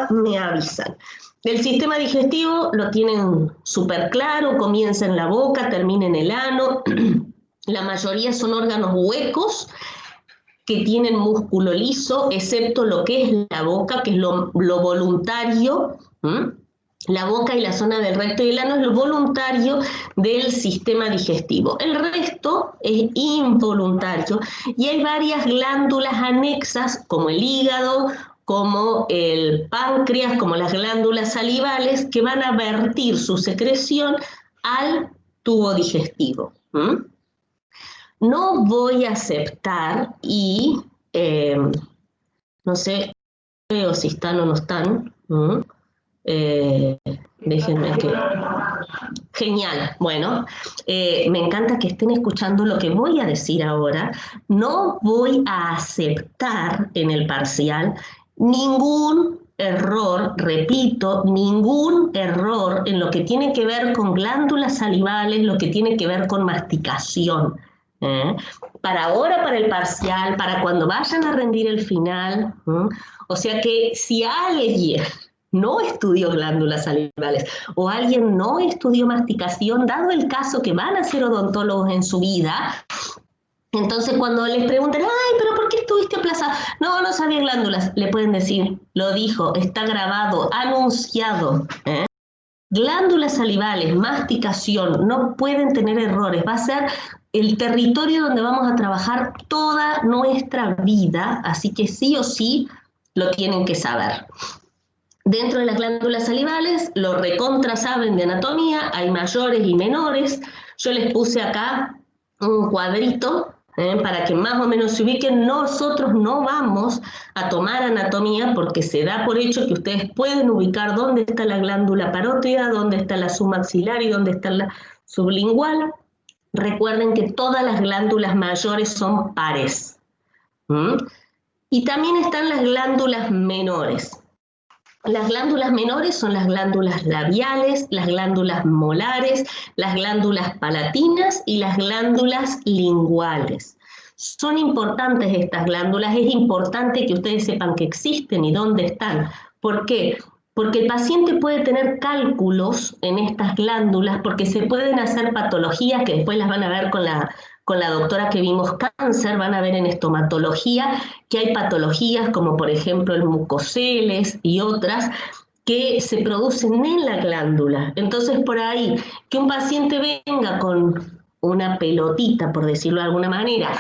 me avisan. El sistema digestivo lo tienen súper claro, comienza en la boca, termina en el ano. La mayoría son órganos huecos que tienen músculo liso, excepto lo que es la boca, que es lo voluntario. La boca y la zona del recto y el ano es lo voluntario del sistema digestivo. El resto es involuntario y hay varias glándulas anexas, como el hígado, como el páncreas, como las glándulas salivales, que van a vertir su secreción al tubo digestivo. No voy a aceptar y no sé si están o no están. Déjenme que... Genial, bueno, me encanta que estén escuchando lo que voy a decir ahora. No voy a aceptar en el parcial ningún error, repito, ningún error en lo que tiene que ver con glándulas salivales, lo que tiene que ver con masticación. Para ahora, para el parcial, para cuando vayan a rendir el final. O sea que si alguien no estudió glándulas salivales o alguien no estudió masticación, dado el caso que van a ser odontólogos en su vida, entonces cuando les pregunten, ay, pero ¿por qué estuviste aplazado? No, no sabía glándulas. Le pueden decir, lo dijo, está grabado, anunciado. Glándulas salivales, masticación, no pueden tener errores. Va a ser el territorio donde vamos a trabajar toda nuestra vida, así que sí o sí lo tienen que saber. Dentro de las glándulas salivales, lo recontra saben de anatomía, hay mayores y menores. Yo les puse acá un cuadrito para que más o menos se ubiquen. Nosotros no vamos a tomar anatomía porque se da por hecho que ustedes pueden ubicar dónde está la glándula parótida, dónde está la submaxilar y dónde está la sublingual. Recuerden que todas las glándulas mayores son pares. Y también están las glándulas menores. Las glándulas menores son las glándulas labiales, las glándulas molares, las glándulas palatinas y las glándulas linguales. Son importantes estas glándulas, es importante que ustedes sepan que existen y dónde están. ¿Por qué? Porque el paciente puede tener cálculos en estas glándulas, porque se pueden hacer patologías que después las van a ver con la doctora que vimos cáncer, van a ver en estomatología que hay patologías como por ejemplo el mucoceles y otras que se producen en la glándula. Entonces por ahí, que un paciente venga con una pelotita, por decirlo de alguna manera,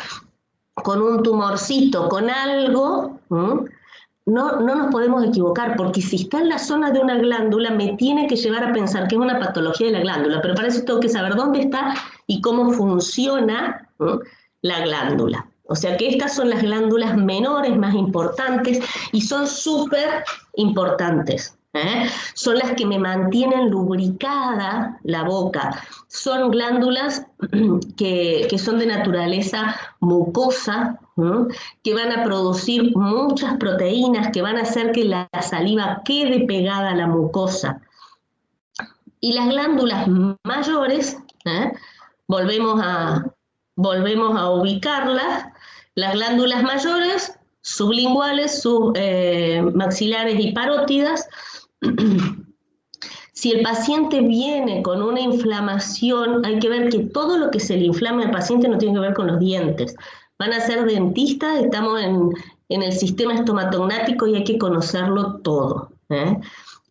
con un tumorcito, con algo, no nos podemos equivocar, porque si está en la zona de una glándula, me tiene que llevar a pensar que es una patología de la glándula, pero para eso tengo que saber dónde está y cómo funciona la glándula. O sea que estas son las glándulas menores más importantes y son súper importantes. Son las que me mantienen lubricada la boca. Son glándulas que son de naturaleza mucosa, que van a producir muchas proteínas, que van a hacer que la saliva quede pegada a la mucosa. Y las glándulas mayores, volvemos a ubicarlas, las glándulas mayores, sublinguales, submaxilares y parótidas. Si el paciente viene con una inflamación, hay que ver que todo lo que se le inflame al paciente no tiene que ver con los dientes. Van a ser dentistas, estamos en el sistema estomatognático y hay que conocerlo todo.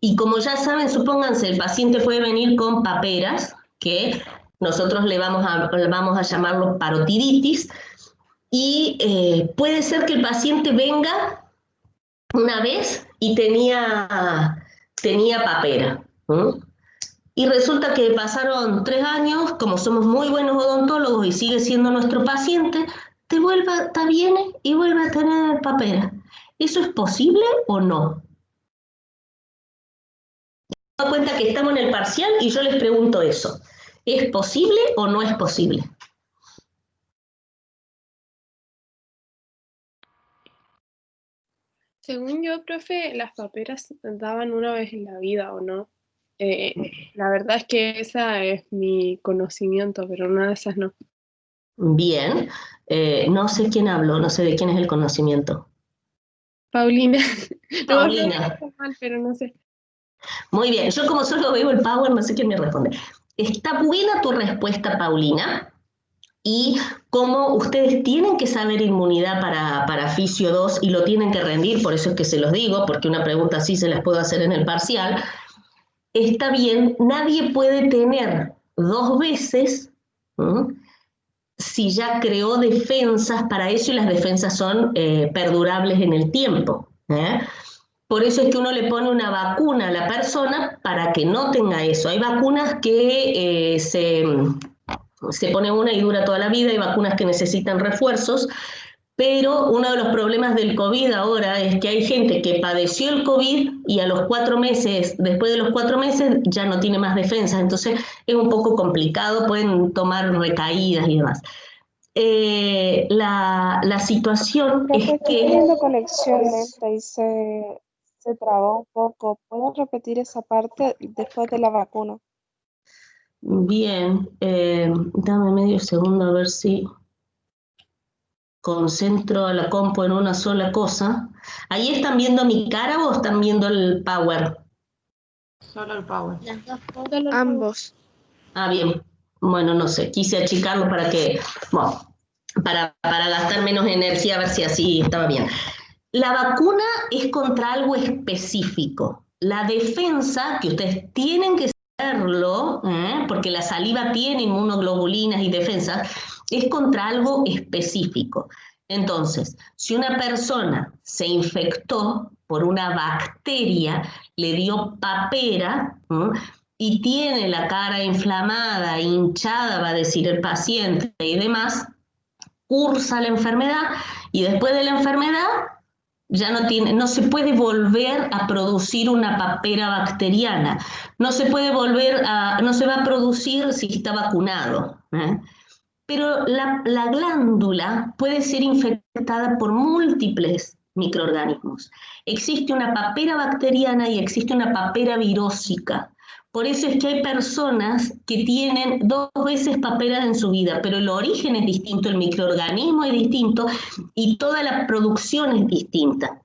Y como ya saben, supónganse, el paciente puede venir con paperas, que nosotros le vamos a llamarlo parotiditis, y puede ser que el paciente venga una vez y tenía papera. Y resulta que pasaron 3 años, como somos muy buenos odontólogos y sigue siendo nuestro paciente, viene y vuelve a tener papera. ¿Eso es posible o no? Me doy cuenta que estamos en el parcial y yo les pregunto eso. ¿Es posible o no es posible? Según yo, profe, las paperas daban una vez en la vida, ¿o no? La verdad es que ese es mi conocimiento, pero una de esas no. Bien. No sé quién habló, no sé de quién es el conocimiento. Paulina. Lo vas a Paulina. ver mal, pero no sé. Muy bien, yo como solo veo el power, no sé qué me responde. Está buena tu respuesta, Paulina, y como ustedes tienen que saber inmunidad para Fisio 2 y lo tienen que rendir, por eso es que se los digo, porque una pregunta así se las puedo hacer en el parcial, está bien, nadie puede tener 2 veces, ¿m? Si ya creó defensas para eso y las defensas son perdurables en el tiempo. Por eso es que uno le pone una vacuna a la persona para que no tenga eso. Hay vacunas que se pone una y dura toda la vida, hay vacunas que necesitan refuerzos, pero uno de los problemas del COVID ahora es que hay gente que padeció el COVID y a los 4 meses, después de los 4 meses, ya no tiene más defensas. Entonces es un poco complicado, pueden tomar recaídas y demás. La situación Profe, es estoy que, teniendo conexión lenta y se trabó un poco. ¿Puedo repetir esa parte después de la vacuna? bien, dame medio segundo a ver si concentro a la compu en una sola cosa. ¿Ahí están viendo mi cara o están viendo el power? Solo el power. Las dos cosas. Ambos. Ah, bien. Bueno, no sé, quise achicarlo para que, bueno, para gastar menos energía, a ver si así estaba bien. La vacuna es contra algo específico. La defensa, que ustedes tienen que saberlo, porque la saliva tiene inmunoglobulinas y defensas, es contra algo específico. Entonces, si una persona se infectó por una bacteria, le dio papera, y tiene la cara inflamada, hinchada, va a decir el paciente y demás, cursa la enfermedad y después de la enfermedad ya no se puede volver a producir una papera bacteriana, no se va a producir si está vacunado. Pero la glándula puede ser infectada por múltiples microorganismos. Existe una papera bacteriana y existe una papera virósica. Por eso es que hay personas que tienen 2 veces paperas en su vida, pero el origen es distinto, el microorganismo es distinto y toda la producción es distinta.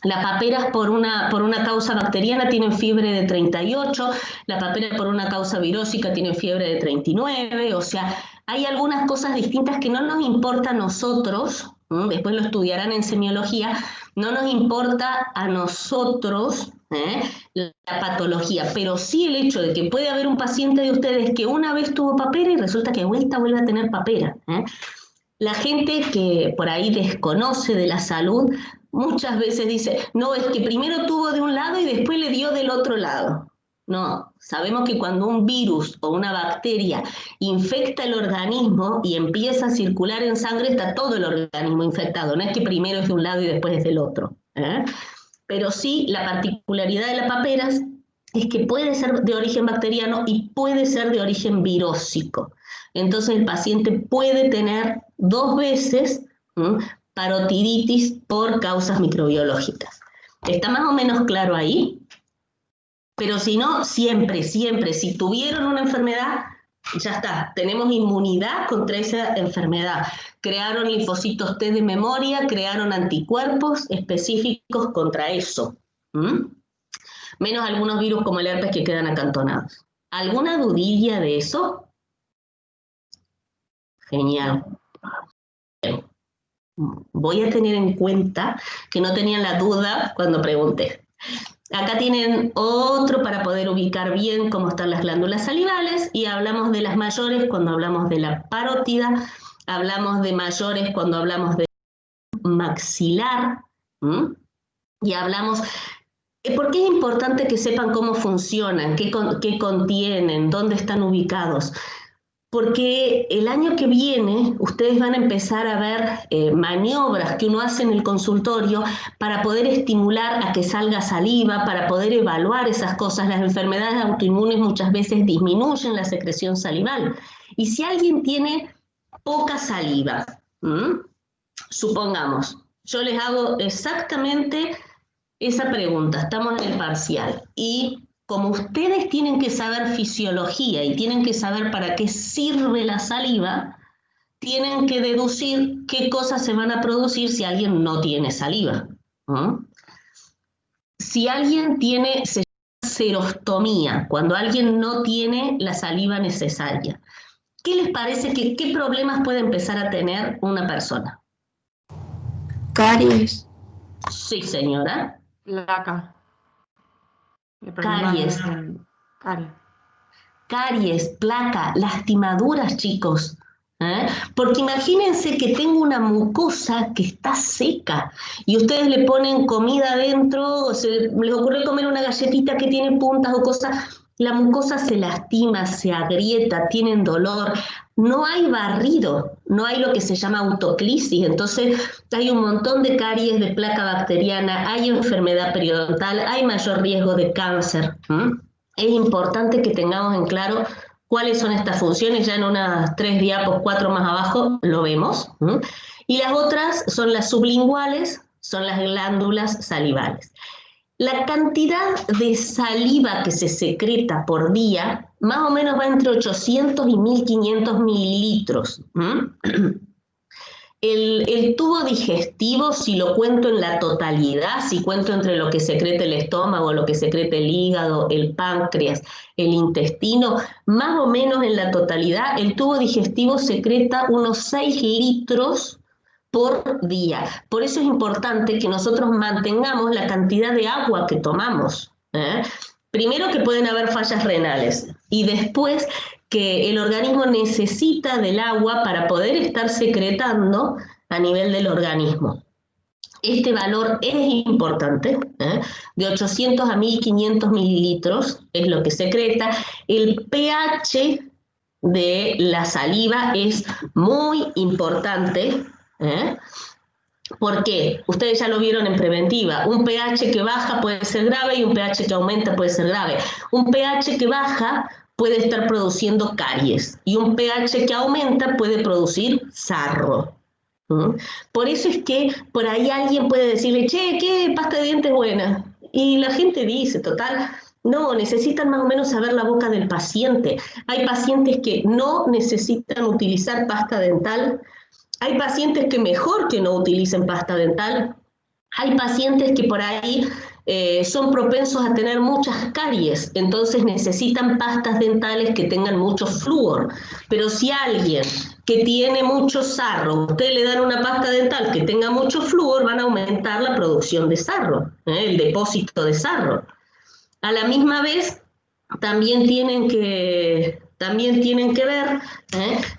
Las paperas por una causa bacteriana tienen fiebre de 38, la papera por una causa virósica tiene fiebre de 39, o sea, hay algunas cosas distintas que no nos importa a nosotros, después lo estudiarán en semiología, no nos importa a nosotros la patología, pero sí el hecho de que puede haber un paciente de ustedes que una vez tuvo papera y resulta que vuelve a tener papera. La gente que por ahí desconoce de la salud muchas veces dice, no, es que primero tuvo de un lado y después le dio del otro lado. No, sabemos que cuando un virus o una bacteria infecta el organismo y empieza a circular en sangre, está todo el organismo infectado. No es que primero es de un lado y después es del otro. Pero sí, la particularidad de las paperas es que puede ser de origen bacteriano y puede ser de origen virósico. Entonces el paciente puede tener 2 veces parotiditis por causas microbiológicas. ¿Está más o menos claro ahí? Pero si no, siempre, si tuvieron una enfermedad, ya está, tenemos inmunidad contra esa enfermedad. Crearon linfocitos T de memoria, crearon anticuerpos específicos contra eso. Menos algunos virus como el herpes que quedan acantonados. ¿Alguna dudilla de eso? Genial. Bien. Voy a tener en cuenta que no tenían la duda cuando pregunté. Acá tienen otro para poder ubicar bien cómo están las glándulas salivales y hablamos de las mayores cuando hablamos de la parótida, hablamos de mayores cuando hablamos de maxilar, y hablamos. ¿Por qué es importante que sepan cómo funcionan, qué contienen, dónde están ubicados? Porque el año que viene ustedes van a empezar a ver maniobras que uno hace en el consultorio para poder estimular a que salga saliva, para poder evaluar esas cosas. Las enfermedades autoinmunes muchas veces disminuyen la secreción salival. Y si alguien tiene poca saliva, supongamos, yo les hago exactamente esa pregunta, estamos en el parcial, y como ustedes tienen que saber fisiología y tienen que saber para qué sirve la saliva, tienen que deducir qué cosas se van a producir si alguien no tiene saliva. si alguien tiene, se llama serostomía, cuando alguien no tiene la saliva necesaria. ¿Qué les parece que qué problemas puede empezar a tener una persona? Caries. Sí, señora. Placa. Caries. Caries. Caries, placa, lastimaduras, chicos. Porque imagínense que tengo una mucosa que está seca y ustedes le ponen comida adentro, o se les ocurre comer una galletita que tiene puntas o cosas, la mucosa se lastima, se agrieta, tienen dolor, no hay barrido, no hay lo que se llama autoclisis, entonces hay un montón de caries, de placa bacteriana, hay enfermedad periodontal, hay mayor riesgo de cáncer. Es importante que tengamos en claro cuáles son estas funciones, ya en unas 3 diapos, 4 más abajo lo vemos. Y las otras son las sublinguales, son las glándulas salivales. La cantidad de saliva que se secreta por día, más o menos va entre 800 y 1500 mililitros. El tubo digestivo, si lo cuento en la totalidad, si cuento entre lo que secreta el estómago, lo que secreta el hígado, el páncreas, el intestino, más o menos en la totalidad, el tubo digestivo secreta unos 6 litros por día. Por eso es importante que nosotros mantengamos la cantidad de agua que tomamos. Primero que pueden haber fallas renales y después que el organismo necesita del agua para poder estar secretando a nivel del organismo. Este valor es importante, de 800 a 1500 mililitros es lo que secreta. El pH de la saliva es muy importante. ¿Por qué? Ustedes ya lo vieron en preventiva. Un pH que baja puede ser grave y un pH que aumenta puede ser grave. Un pH que baja puede estar produciendo caries y un pH que aumenta puede producir sarro. Por eso es que por ahí alguien puede decirle, che, ¿qué pasta de dientes buena? Y la gente dice, total, no, necesitan más o menos saber la boca del paciente. Hay pacientes que no necesitan utilizar pasta dental. Hay pacientes que mejor que no utilicen pasta dental. Hay pacientes que por ahí son propensos a tener muchas caries, entonces necesitan pastas dentales que tengan mucho flúor. Pero si alguien que tiene mucho sarro, ustedes le dan una pasta dental que tenga mucho flúor, van a aumentar la producción de sarro, el depósito de sarro. A la misma vez, también tienen que ver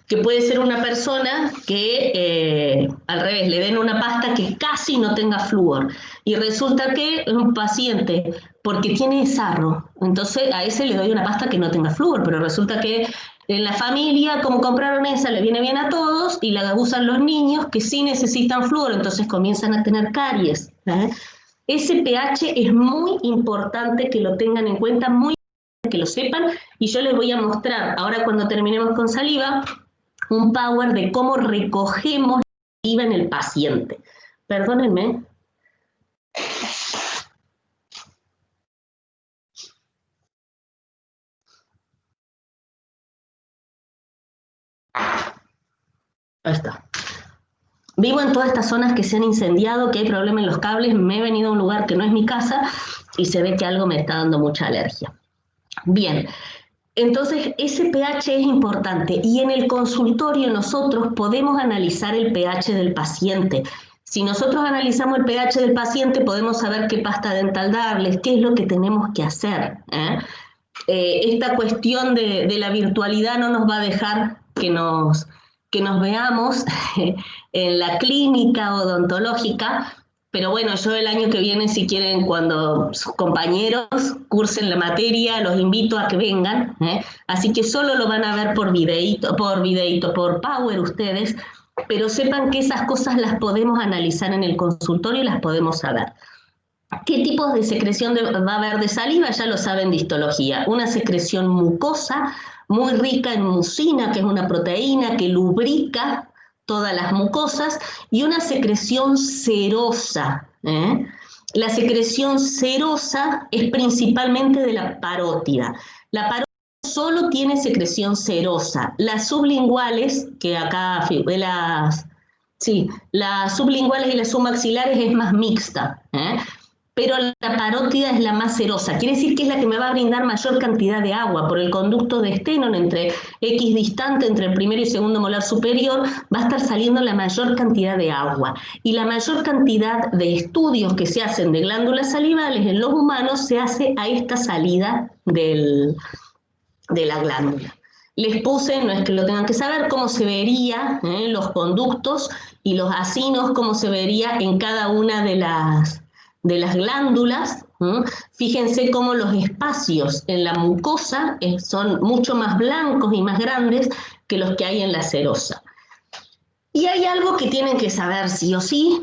que puede ser una persona que al revés, le den una pasta que casi no tenga flúor y resulta que es un paciente porque tiene sarro, entonces a ese le doy una pasta que no tenga flúor, pero resulta que en la familia, como compraron esa, le viene bien a todos y la usan los niños que sí necesitan flúor, entonces comienzan a tener caries. Ese pH es muy importante que lo tengan en cuenta, muy que lo sepan, y yo les voy a mostrar, ahora cuando terminemos con saliva, un power de cómo recogemos la saliva en el paciente. Perdónenme. Ahí está. Vivo en todas estas zonas que se han incendiado, que hay problema en los cables, me he venido a un lugar que no es mi casa y se ve que algo me está dando mucha alergia. Bien, entonces ese pH es importante y en el consultorio nosotros podemos analizar el pH del paciente. Si nosotros analizamos el pH del paciente podemos saber qué pasta dental darles, qué es lo que tenemos que hacer. Esta cuestión de la virtualidad no nos va a dejar que nos veamos en la clínica odontológica, pero bueno, yo el año que viene, si quieren, cuando sus compañeros cursen la materia, los invito a que vengan, así que solo lo van a ver por videíto, por Power ustedes, pero sepan que esas cosas las podemos analizar en el consultorio y las podemos saber. ¿Qué tipos de secreción va a haber de saliva? Ya lo saben de histología. Una secreción mucosa, muy rica en mucina, que es una proteína que lubrica todas las mucosas, y una secreción serosa. La secreción serosa es principalmente de la parótida. La parótida solo tiene secreción serosa. Las sublinguales, que acá las sublinguales y las submaxilares es más mixta. pero la parótida es la más serosa. Quiere decir que es la que me va a brindar mayor cantidad de agua. Por el conducto de Stenone, entre X distante, entre el primero y segundo molar superior, va a estar saliendo la mayor cantidad de agua. Y la mayor cantidad de estudios que se hacen de glándulas salivales en los humanos se hace a esta salida de la glándula. Les puse, no es que lo tengan que saber, cómo se vería los conductos y los acinos, cómo se vería en cada una de las glándulas. Fíjense cómo los espacios en la mucosa son mucho más blancos y más grandes que los que hay en la serosa. Y hay algo que tienen que saber sí o sí,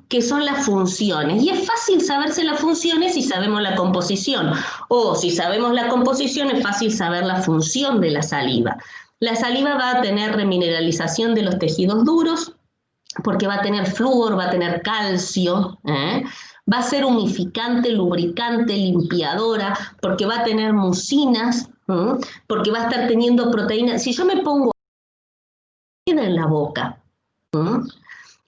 que son las funciones. Y es fácil saberse las funciones si sabemos la composición. O si sabemos la composición, es fácil saber la función de la saliva. La saliva va a tener remineralización de los tejidos duros, porque va a tener flúor, va a tener calcio, va a ser humificante, lubricante, limpiadora, porque va a tener mucinas, porque va a estar teniendo proteínas. Si yo me pongo en la boca,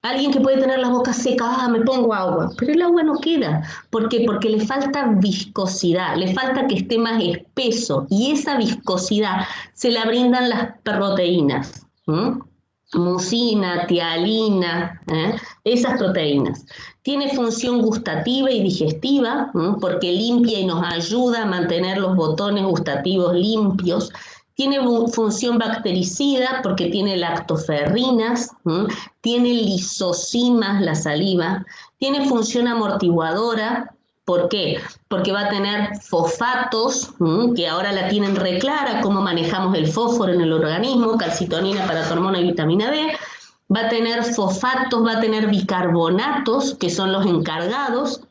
alguien que puede tener la boca seca, me pongo agua, pero el agua no queda. ¿Por qué? Porque le falta viscosidad, le falta que esté más espeso, y esa viscosidad se la brindan las proteínas. Mucina, tialina, esas proteínas. Tiene función gustativa y digestiva, porque limpia y nos ayuda a mantener los botones gustativos limpios. Tiene función bactericida porque tiene lactoferrinas, tiene lisocimas la saliva, tiene función amortiguadora. ¿Por qué? Porque va a tener fosfatos, que ahora la tienen reclara, cómo manejamos el fósforo en el organismo, calcitonina, paratormona y vitamina D. Va a tener fosfatos, va a tener bicarbonatos, que son los encargados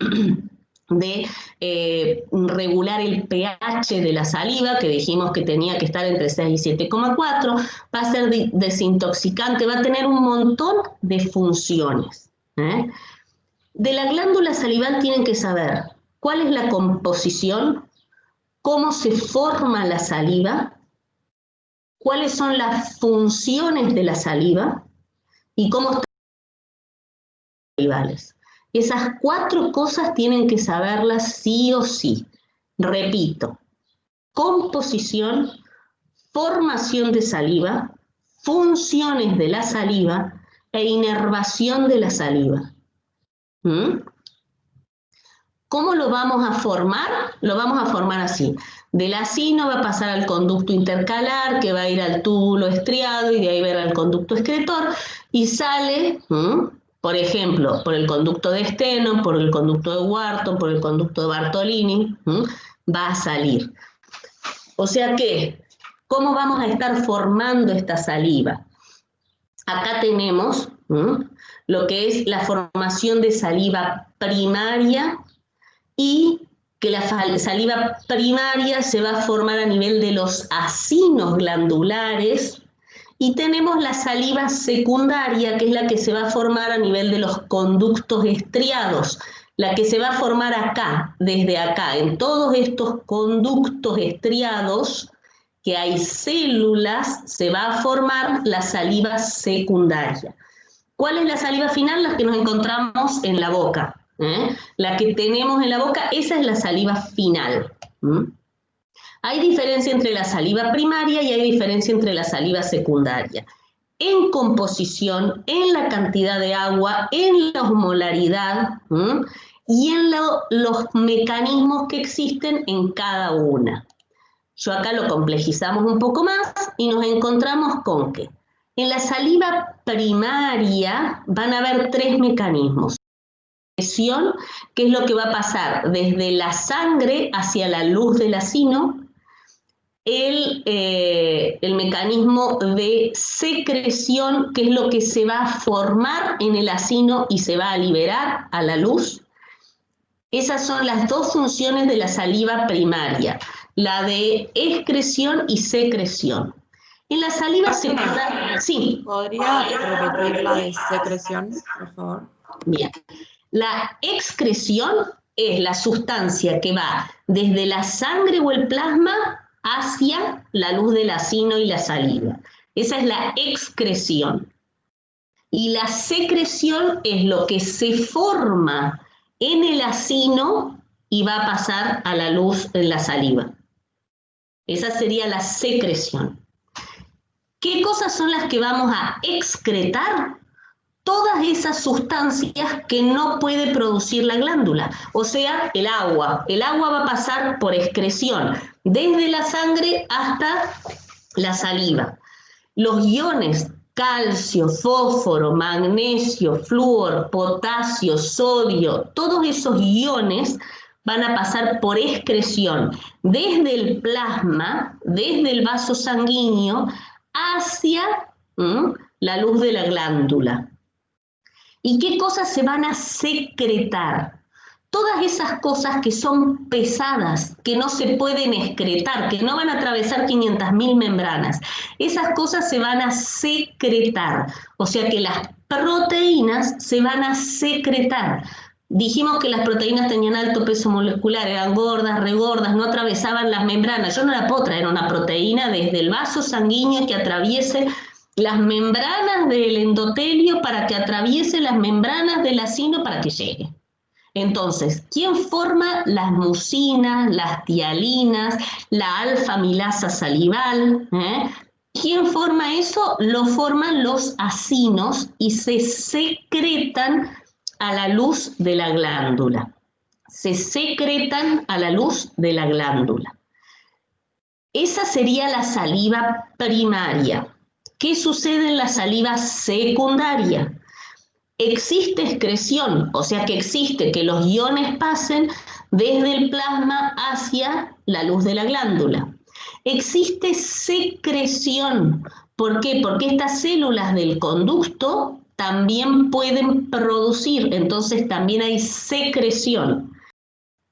de regular el pH de la saliva, que dijimos que tenía que estar entre 6 y 7,4, va a ser desintoxicante, va a tener un montón de funciones. De la glándula salival tienen que saber cuál es la composición, cómo se forma la saliva, cuáles son las funciones de la saliva y cómo están las salivales. Esas 4 cosas tienen que saberlas sí o sí. Repito, composición, formación de saliva, funciones de la saliva e inervación de la saliva. ¿Cómo lo vamos a formar? Lo vamos a formar así. Del acino va a pasar al conducto intercalar, que va a ir al túbulo estriado y de ahí va a ir al conducto excretor, y sale, por ejemplo, por el conducto de Stenone, por el conducto de Wharton, por el conducto de Bartolini, va a salir. O sea que, ¿cómo vamos a estar formando esta saliva? Acá tenemos lo que es la formación de saliva primaria, y que la saliva primaria se va a formar a nivel de los acinos glandulares, y tenemos la saliva secundaria, que es la que se va a formar a nivel de los conductos estriados, la que se va a formar acá, desde acá, en todos estos conductos estriados que hay células, se va a formar la saliva secundaria. ¿Cuál es la saliva final? La que nos encontramos en la boca. La que tenemos en la boca, esa es la saliva final. Hay diferencia entre la saliva primaria y hay diferencia entre la saliva secundaria. En composición, en la cantidad de agua, en la osmolaridad y en los mecanismos que existen en cada una. Yo acá lo complejizamos un poco más y nos encontramos con que en la saliva primaria van a haber 3 mecanismos. Que es lo que va a pasar desde la sangre hacia la luz del acino, el mecanismo de secreción, que es lo que se va a formar en el acino y se va a liberar a la luz. Esas son las 2 funciones de la saliva primaria, la de excreción y secreción. En la saliva secundaria, sí. ¿Podría repetir la de secreción, por favor? Bien. La excreción es la sustancia que va desde la sangre o el plasma hacia la luz del acino y la saliva. Esa es la excreción. Y la secreción es lo que se forma en el acino y va a pasar a la luz en la saliva. Esa sería la secreción. ¿Qué cosas son las que vamos a excretar? Todas esas sustancias que no puede producir la glándula, o sea, el agua. El agua va a pasar por excreción, desde la sangre hasta la saliva. Los iones calcio, fósforo, magnesio, flúor, potasio, sodio, todos esos iones van a pasar por excreción desde el plasma, desde el vaso sanguíneo, hacia la luz de la glándula. ¿Y qué cosas se van a secretar? Todas esas cosas que son pesadas, que no se pueden excretar, que no van a atravesar 500.000 membranas. Esas cosas se van a secretar. O sea que las proteínas se van a secretar. Dijimos que las proteínas tenían alto peso molecular, eran gordas, regordas, no atravesaban las membranas. Yo no la puedo traer una proteína desde el vaso sanguíneo que atraviese las membranas del endotelio para que atraviese las membranas del acino para que llegue. Entonces, ¿quién forma las mucinas, las tialinas, la alfa-amilasa salival? ¿Quién forma eso? Lo forman los acinos y se secretan a la luz de la glándula. Se secretan a la luz de la glándula. Esa sería la saliva primaria. ¿Qué sucede en la saliva secundaria? Existe excreción, o sea que existe que los iones pasen desde el plasma hacia la luz de la glándula. Existe secreción. ¿Por qué? Porque estas células del conducto también pueden producir, entonces también hay secreción.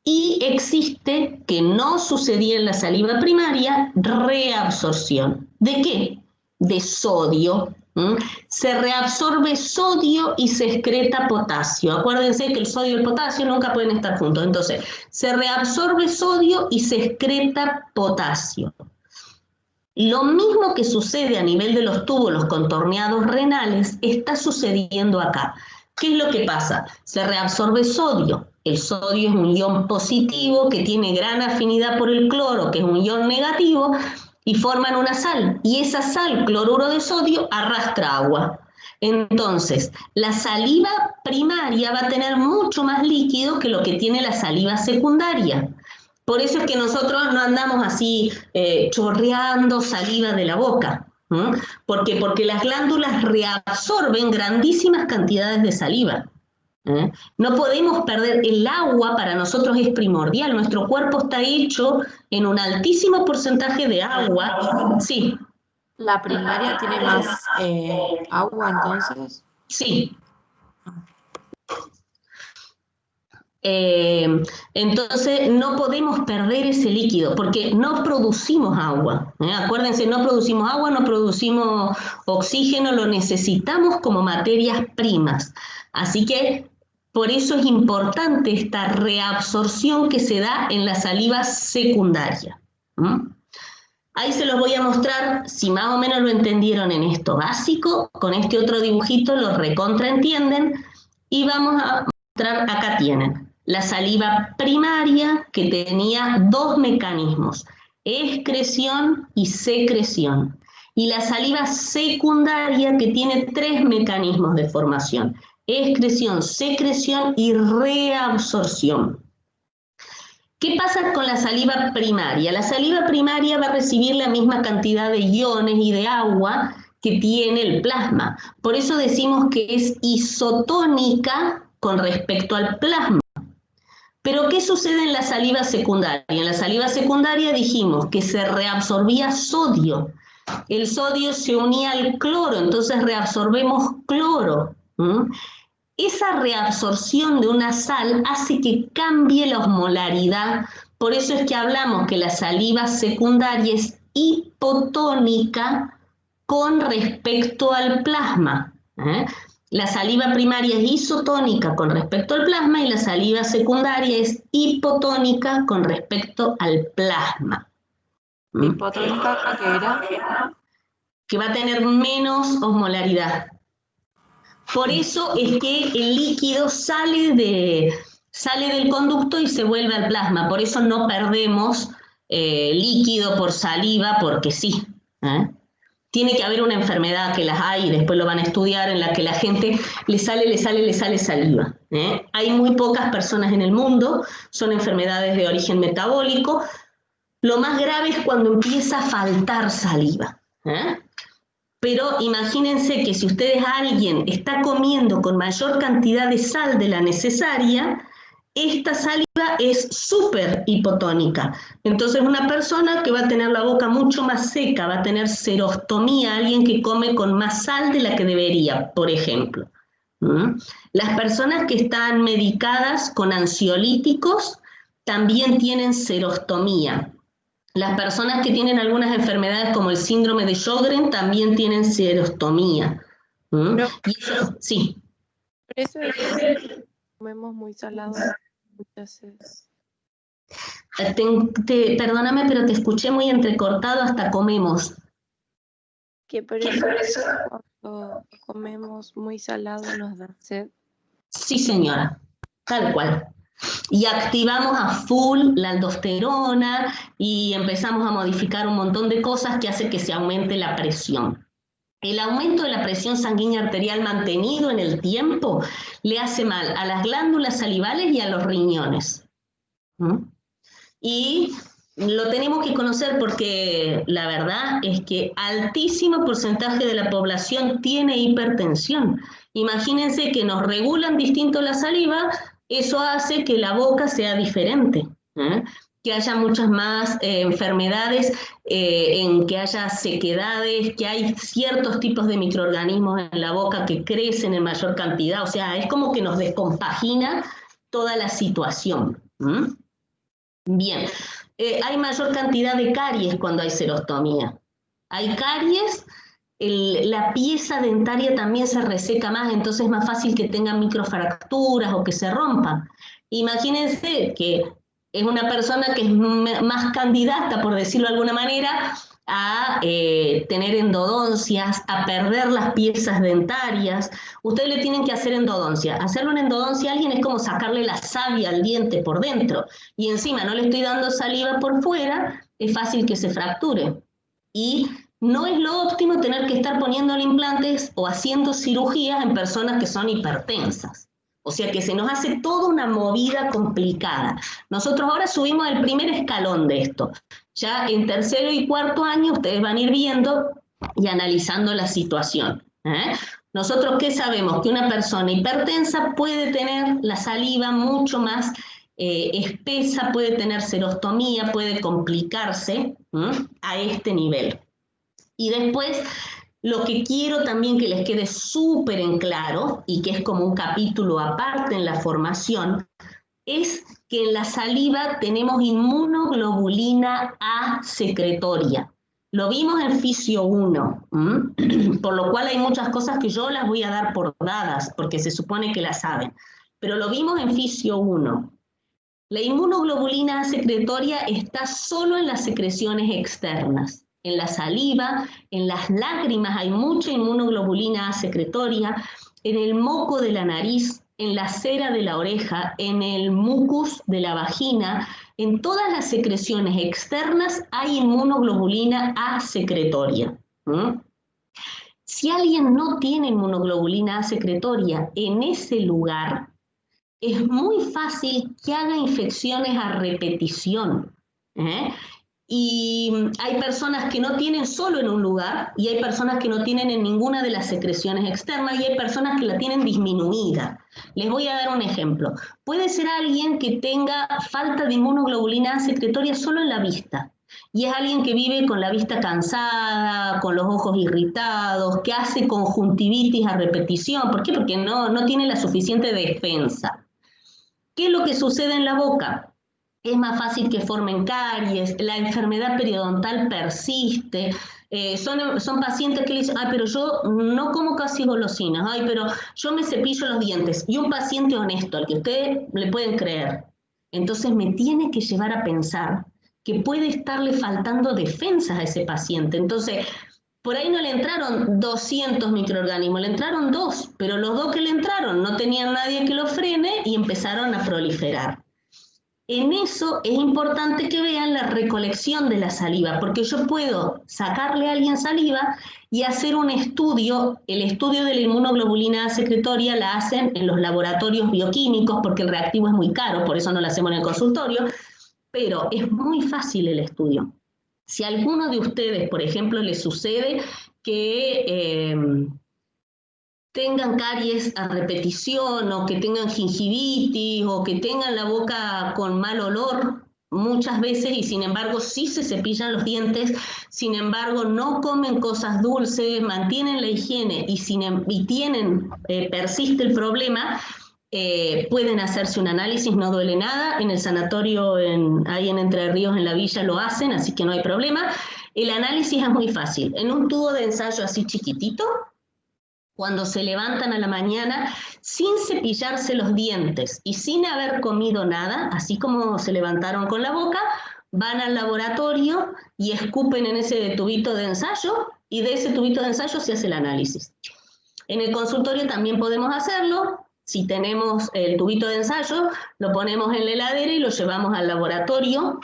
Y existe, que no sucedía en la saliva primaria, reabsorción. ¿De qué? De sodio. Se reabsorbe sodio y se excreta potasio. Acuérdense que el sodio y el potasio nunca pueden estar juntos. Entonces, se reabsorbe sodio y se excreta potasio. Lo mismo que sucede a nivel de los túbulos contorneados renales está sucediendo acá. ¿Qué es lo que pasa? Se reabsorbe sodio. El sodio es un ion positivo que tiene gran afinidad por el cloro, que es un ion negativo, y forman una sal, y esa sal, cloruro de sodio, arrastra agua. Entonces, la saliva primaria va a tener mucho más líquido que lo que tiene la saliva secundaria. Por eso es que nosotros no andamos así chorreando saliva de la boca. ¿Por qué? Porque las glándulas reabsorben grandísimas cantidades de saliva. No podemos perder el agua, para nosotros es primordial, nuestro cuerpo está hecho en un altísimo porcentaje de agua. Sí. ¿La primaria tiene más agua entonces? Sí. Entonces no podemos perder ese líquido porque no producimos agua. Acuérdense, no producimos agua, no producimos oxígeno, lo necesitamos como materias primas. Así que por eso es importante esta reabsorción que se da en la saliva secundaria. Ahí se los voy a mostrar, si más o menos lo entendieron en esto básico, con este otro dibujito lo recontraentienden, y vamos a mostrar, acá tienen, la saliva primaria que tenía dos mecanismos, excreción y secreción, y la saliva secundaria que tiene tres mecanismos de formación, excreción, secreción y reabsorción. ¿Qué pasa con la saliva primaria? La saliva primaria va a recibir la misma cantidad de iones y de agua que tiene el plasma. Por eso decimos que es isotónica con respecto al plasma. Pero ¿qué sucede en la saliva secundaria? En la saliva secundaria dijimos que se reabsorbía sodio. El sodio se unía al cloro, entonces reabsorbemos cloro. Esa reabsorción de una sal hace que cambie la osmolaridad. Por eso es que hablamos que la saliva secundaria es hipotónica con respecto al plasma. La saliva primaria es isotónica con respecto al plasma y la saliva secundaria es hipotónica con respecto al plasma. ¿Hipotónica qué era? Que va a tener menos osmolaridad. Por eso es que el líquido sale sale del conducto y se vuelve al plasma. Por eso no perdemos líquido por saliva, porque sí. Tiene que haber una enfermedad, que las hay, y después lo van a estudiar, en la que la gente le sale saliva. Hay muy pocas personas en el mundo, son enfermedades de origen metabólico. Lo más grave es cuando empieza a faltar saliva. Pero imagínense que si alguien está comiendo con mayor cantidad de sal de la necesaria, esta saliva es súper hipotónica. Entonces una persona que va a tener la boca mucho más seca, va a tener serostomía, alguien que come con más sal de la que debería, por ejemplo. Las personas que están medicadas con ansiolíticos también tienen serostomía. Las personas que tienen algunas enfermedades como el síndrome de Sjögren también tienen serostomía. Pero, Y eso, sí. por eso es que comemos muy salado muchas veces. Perdóname, pero te escuché muy entrecortado hasta comemos. Que por eso cuando comemos muy salado nos da sed. Sí, señora, tal cual. Y activamos a full la aldosterona y empezamos a modificar un montón de cosas que hace que se aumente la presión. El aumento de la presión sanguínea arterial mantenido en el tiempo le hace mal a las glándulas salivales y a los riñones. Y lo tenemos que conocer porque la verdad es que altísimo porcentaje de la población tiene hipertensión. Imagínense que nos regulan distinto la saliva, eso hace que la boca sea diferente, que haya muchas más enfermedades, en que haya sequedades, que hay ciertos tipos de microorganismos en la boca que crecen en mayor cantidad, o sea, es como que nos descompagina toda la situación. Bien, hay mayor cantidad de caries cuando hay serostomía. Hay caries, la pieza dentaria también se reseca más, entonces es más fácil que tengan microfracturas o que se rompan. Imagínense que es una persona que es más candidata, por decirlo de alguna manera, a tener endodoncias, a perder las piezas dentarias. Ustedes le tienen que hacer endodoncia. Hacerle una endodoncia a alguien es como sacarle la savia al diente por dentro. Y encima no le estoy dando saliva por fuera, es fácil que se fracture. Y no es lo óptimo tener que estar poniéndole implantes o haciendo cirugías en personas que son hipertensas. O sea que se nos hace toda una movida complicada. Nosotros ahora subimos el primer escalón de esto. Ya en tercero y cuarto año ustedes van a ir viendo y analizando la situación. Nosotros, ¿qué sabemos? Que una persona hipertensa puede tener la saliva mucho más espesa, puede tener serostomía, puede complicarse a este nivel. Y después, lo que quiero también que les quede súper en claro, y que es como un capítulo aparte en la formación, es que en la saliva tenemos inmunoglobulina A secretoria. Lo vimos en Fisio 1, por lo cual hay muchas cosas que yo las voy a dar por dadas, porque se supone que las saben. Pero lo vimos en Fisio 1. La inmunoglobulina A secretoria está solo en las secreciones externas. En la saliva, en las lágrimas hay mucha inmunoglobulina A secretoria, en el moco de la nariz, en la cera de la oreja, en el mucus de la vagina, en todas las secreciones externas hay inmunoglobulina A secretoria. Si alguien no tiene inmunoglobulina A secretoria en ese lugar, es muy fácil que haga infecciones a repetición. Y hay personas que no tienen solo en un lugar, y hay personas que no tienen en ninguna de las secreciones externas, y hay personas que la tienen disminuida. Les voy a dar un ejemplo. Puede ser alguien que tenga falta de inmunoglobulina secretoria solo en la vista, y es alguien que vive con la vista cansada, con los ojos irritados, que hace conjuntivitis a repetición. ¿Por qué? Porque no tiene la suficiente defensa. ¿Qué es lo que sucede en la boca? Es más fácil que formen caries, la enfermedad periodontal persiste, son pacientes que le dicen, ay, pero yo no como casi golosinas, ay, pero yo me cepillo los dientes, y un paciente honesto, al que ustedes le pueden creer. Entonces me tiene que llevar a pensar que puede estarle faltando defensas a ese paciente. Entonces, por ahí no le entraron 200 microorganismos, le entraron 2, pero los 2 que le entraron no tenían nadie que los frene y empezaron a proliferar. En eso es importante que vean la recolección de la saliva, porque yo puedo sacarle a alguien saliva y hacer un estudio. El estudio de la inmunoglobulina A secretoria la hacen en los laboratorios bioquímicos, porque el reactivo es muy caro, por eso no lo hacemos en el consultorio, pero es muy fácil el estudio. Si a alguno de ustedes, por ejemplo, les sucede que tengan caries a repetición, o que tengan gingivitis, o que tengan la boca con mal olor muchas veces, y sin embargo sí se cepillan los dientes, sin embargo no comen cosas dulces, mantienen la higiene y persiste el problema, pueden hacerse un análisis, no duele nada. En el sanatorio ahí en Entre Ríos, en la Villa, lo hacen, así que no hay problema. El análisis es muy fácil. En un tubo de ensayo así chiquitito, cuando se levantan a la mañana, sin cepillarse los dientes y sin haber comido nada, así como se levantaron con la boca, van al laboratorio y escupen en ese tubito de ensayo, y de ese tubito de ensayo se hace el análisis. En el consultorio también podemos hacerlo. Si tenemos el tubito de ensayo, lo ponemos en la heladera y lo llevamos al laboratorio,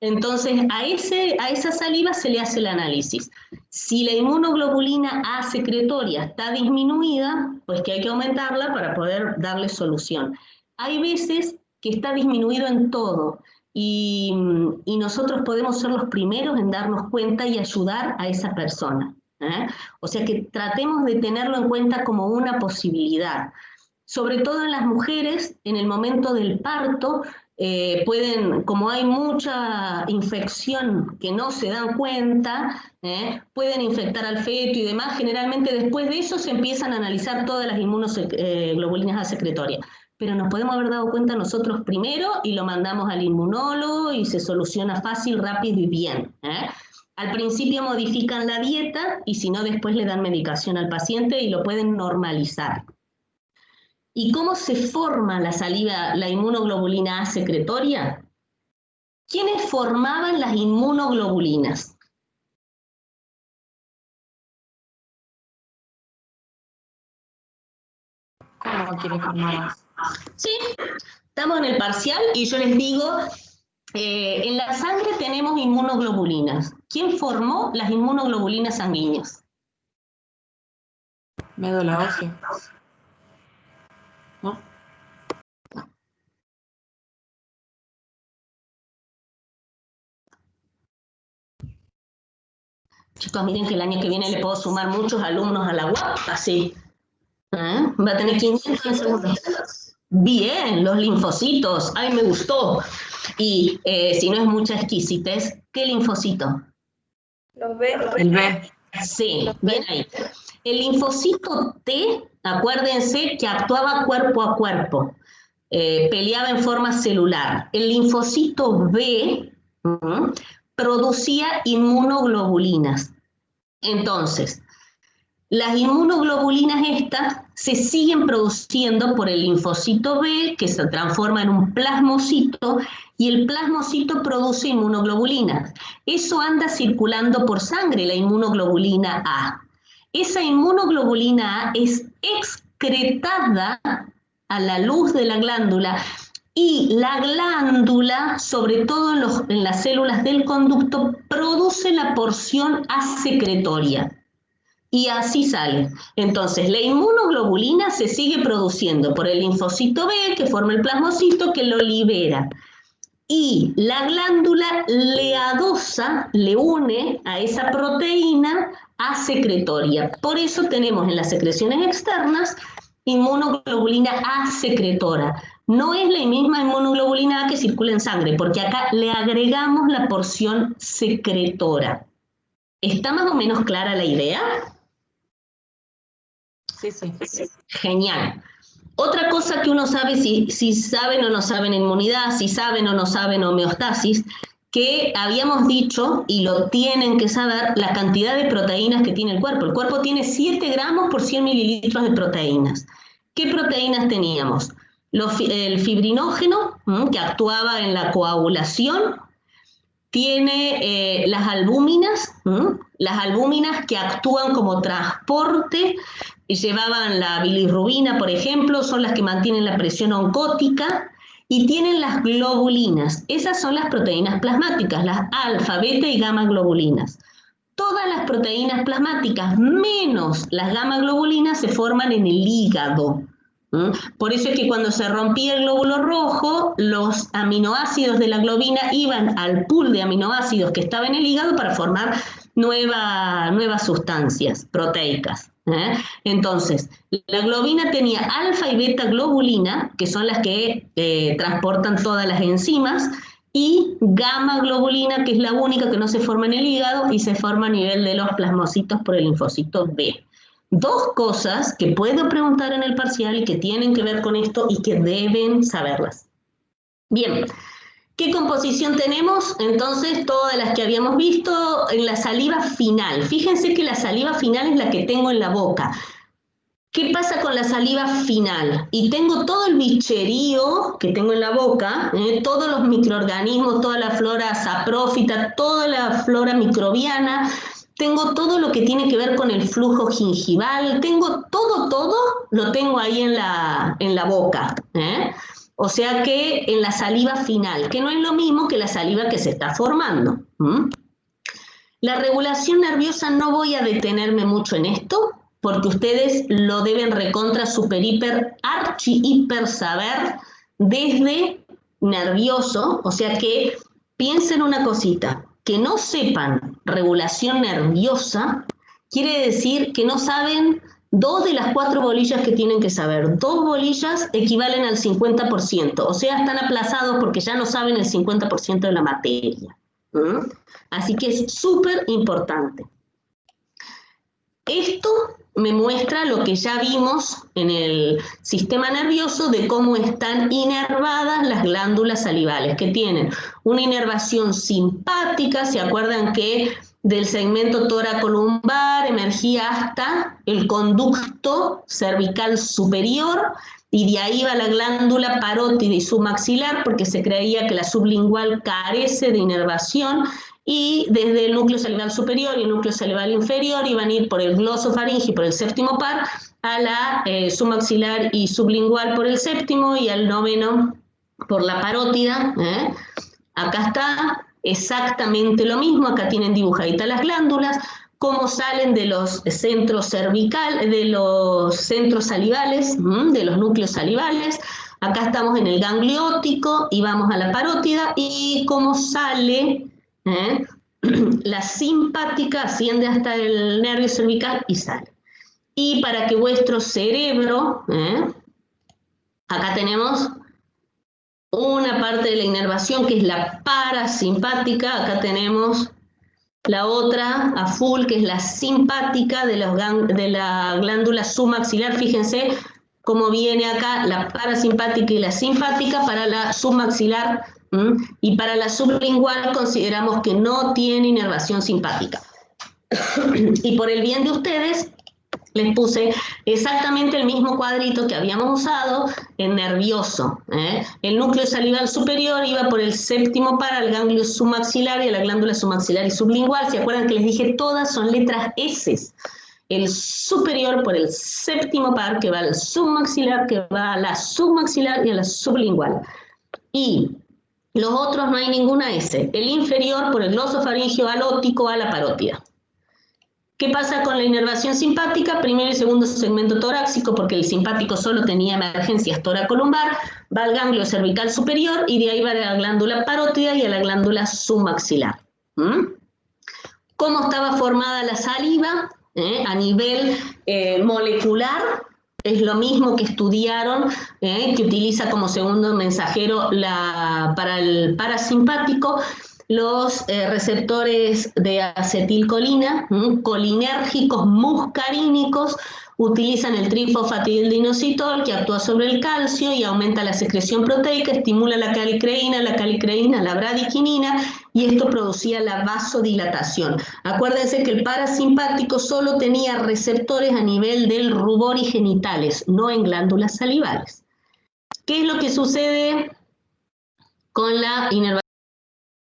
Entonces, a esa saliva se le hace el análisis. Si la inmunoglobulina A secretoria está disminuida, pues que hay que aumentarla para poder darle solución. Hay veces que está disminuido en todo, y nosotros podemos ser los primeros en darnos cuenta y ayudar a esa persona. O sea que tratemos de tenerlo en cuenta como una posibilidad. Sobre todo en las mujeres, en el momento del parto, como hay mucha infección que no se dan cuenta, pueden infectar al feto y demás. Generalmente después de eso se empiezan a analizar todas las inmunoglobulinas A secretoria. Pero nos podemos haber dado cuenta nosotros primero y lo mandamos al inmunólogo y se soluciona fácil, rápido y bien. Al principio modifican la dieta y si no, después le dan medicación al paciente y lo pueden normalizar. ¿Y cómo se forma la inmunoglobulina A secretoria? ¿Quiénes formaban las inmunoglobulinas? ¿Cómo quiere formar? Sí, estamos en el parcial y yo les digo, en la sangre tenemos inmunoglobulinas. ¿Quién formó las inmunoglobulinas sanguíneas? Médula ósea. ¿No? Chicos, miren que el año que viene le puedo sumar muchos alumnos a la UAP, así. Va a tener 500 en segundo. Bien, los linfocitos. ¡Ay, me gustó! Y si no es mucha exquisitez, ¿qué linfocito? Los B. El B. Sí, bien ahí. El linfocito T, acuérdense que actuaba cuerpo a cuerpo, peleaba en forma celular. El linfocito B producía inmunoglobulinas. Entonces, las inmunoglobulinas estas se siguen produciendo por el linfocito B, que se transforma en un plasmocito, y el plasmocito produce inmunoglobulinas. Eso anda circulando por sangre, la inmunoglobulina A. Esa inmunoglobulina A es excretada a la luz de la glándula, y la glándula, sobre todo en las células del conducto, produce la porción A secretoria. Y así sale. Entonces, la inmunoglobulina se sigue produciendo por el linfocito B, que forma el plasmocito, que lo libera. Y la glándula le adosa, le une a esa proteína A secretoria. Por eso tenemos en las secreciones externas inmunoglobulina A secretora. No es la misma inmunoglobulina A que circula en sangre, porque acá le agregamos la porción secretora. ¿Está más o menos clara la idea? Sí, sí. Genial. Otra cosa que uno sabe, si saben o no saben inmunidad, si saben o no saben homeostasis, que habíamos dicho, y lo tienen que saber, la cantidad de proteínas que tiene el cuerpo. El cuerpo tiene 7 gramos por 100 mililitros de proteínas. ¿Qué proteínas teníamos? El fibrinógeno, que actuaba en la coagulación, tiene las albúminas que actúan como transporte, y llevaban la bilirrubina, por ejemplo, son las que mantienen la presión oncótica, y tienen las globulinas. Esas son las proteínas plasmáticas, las alfa, beta y gamma globulinas. Todas las proteínas plasmáticas, menos las gamma globulinas, se forman en el hígado. Por eso es que cuando se rompía el glóbulo rojo, los aminoácidos de la globina iban al pool de aminoácidos que estaba en el hígado para formar nuevas sustancias proteicas. Entonces, la globina tenía alfa y beta globulina, que son las que transportan todas las enzimas, y gamma globulina, que es la única que no se forma en el hígado y se forma a nivel de los plasmocitos por el linfocito B. Dos cosas que puedo preguntar en el parcial y que tienen que ver con esto y que deben saberlas. Bien, ¿qué composición tenemos? Entonces, todas las que habíamos visto en la saliva final. Fíjense que la saliva final es la que tengo en la boca. ¿Qué pasa con la saliva final? Y tengo todo el bicherío que tengo en la boca, todos los microorganismos, toda la flora saprófita, toda la flora microbiana, tengo todo lo que tiene que ver con el flujo gingival, tengo todo lo tengo ahí en la boca. O sea que en la saliva final, que no es lo mismo que la saliva que se está formando. La regulación nerviosa, no voy a detenerme mucho en esto, porque ustedes lo deben recontra super hiper archi hiper saber desde nervioso. O sea que piensen una cosita, que no sepan regulación nerviosa quiere decir que no saben 2 de las 4 bolillas que tienen que saber. 2 bolillas equivalen al 50%, o sea, están aplazados porque ya no saben el 50% de la materia. Así que es súper importante. Esto me muestra lo que ya vimos en el sistema nervioso de cómo están inervadas las glándulas salivales, que tienen una inervación simpática. ¿Se acuerdan que del segmento toracolumbar emergía hasta el conducto cervical superior? Y de ahí va la glándula parótida y submaxilar, porque se creía que la sublingual carece de inervación, y desde el núcleo salival superior y el núcleo salival inferior iban a ir por el glosofaringe y por el séptimo par a la submaxilar y sublingual por el séptimo, y al noveno por la parótida. Acá está exactamente lo mismo, acá tienen dibujaditas las glándulas, cómo salen de los centros cervicales, de los centros salivales, de los núcleos salivales. Acá estamos en el ganglio óptico y vamos a la parótida, y cómo sale la simpática, asciende hasta el nervio cervical y sale. Y para que vuestro cerebro, acá tenemos una parte de la inervación que es la parasimpática, acá tenemos la otra a full, que es la simpática de la glándula submaxilar. Fíjense cómo viene acá la parasimpática y la simpática para la submaxilar, y para la sublingual consideramos que no tiene inervación simpática. Y por el bien de ustedes, les puse exactamente el mismo cuadrito que habíamos usado en nervioso. El núcleo salival superior iba por el séptimo par al ganglio submaxilar y a la glándula submaxilar y sublingual. ¿Se acuerdan que les dije? Todas son letras S. El superior por el séptimo par, que va al submaxilar, que va a la submaxilar y a la sublingual. Y los otros no hay ninguna S. El inferior por el glosofaringeo al óptico a la parótida. ¿Qué pasa con la inervación simpática? Primero y segundo segmento torácico, porque el simpático solo tenía emergencias toracolumbar, va al ganglio cervical superior y de ahí va a la glándula parótida y a la glándula submaxilar. ¿Cómo estaba formada la saliva? A nivel molecular, es lo mismo que estudiaron, que utiliza como segundo mensajero para el parasimpático los receptores de acetilcolina, colinérgicos muscarínicos. Utilizan el trifosfatidildinositol, que actúa sobre el calcio y aumenta la secreción proteica, estimula la calicreína, la bradiquinina, y esto producía la vasodilatación. Acuérdense que el parasimpático solo tenía receptores a nivel del rubor y genitales, no en glándulas salivales. ¿Qué es lo que sucede con la inervación?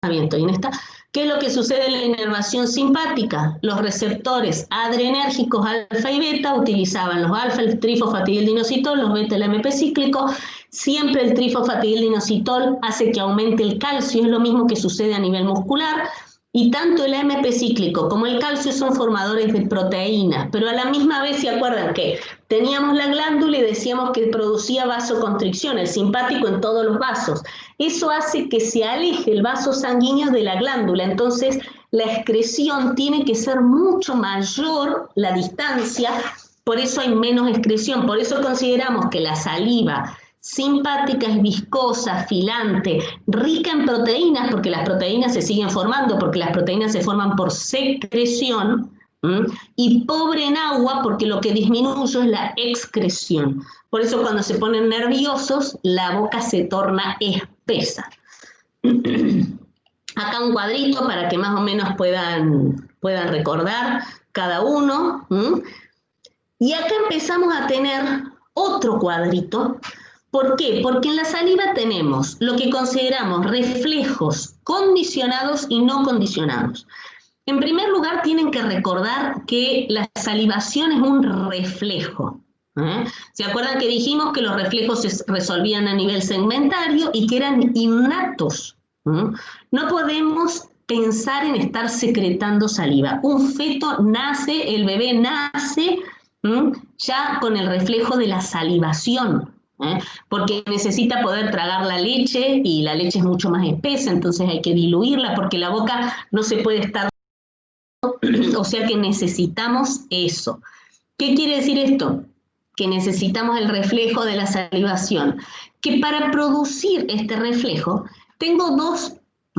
bien, estoy en esta. ¿Qué es lo que sucede en la inervación simpática? Los receptores adrenérgicos alfa y beta utilizaban los alfa, el trifosfatidildinositol, los beta, el AMP cíclico. Siempre el trifosfatidildinositol hace que aumente el calcio, es lo mismo que sucede a nivel muscular. Y tanto el AMP cíclico como el calcio son formadores de proteínas, pero a la misma vez, ¿se acuerdan que teníamos la glándula y decíamos que producía vasoconstricción, el simpático en todos los vasos? Eso hace que se aleje el vaso sanguíneo de la glándula, entonces la excreción tiene que ser mucho mayor la distancia, por eso hay menos excreción, por eso consideramos que la saliva simpática es viscosa, filante, rica en proteínas, porque las proteínas se siguen formando, porque las proteínas se forman por secreción, y pobre en agua, porque lo que disminuye es la excreción. Por eso cuando se ponen nerviosos, la boca se torna espesa. Acá un cuadrito para que más o menos puedan recordar cada uno. Y acá empezamos a tener otro cuadrito. ¿Por qué? Porque en la saliva tenemos lo que consideramos reflejos condicionados y no condicionados. En primer lugar, tienen que recordar que la salivación es un reflejo. ¿Se acuerdan que dijimos que los reflejos se resolvían a nivel segmentario y que eran innatos? No podemos pensar en estar secretando saliva. Un feto nace, el bebé nace ya con el reflejo de la salivación. Porque necesita poder tragar la leche y la leche es mucho más espesa, entonces hay que diluirla porque la boca no se puede estar, o sea que necesitamos eso. ¿Qué quiere decir esto? Que necesitamos el reflejo de la salivación, que para producir este reflejo tengo dos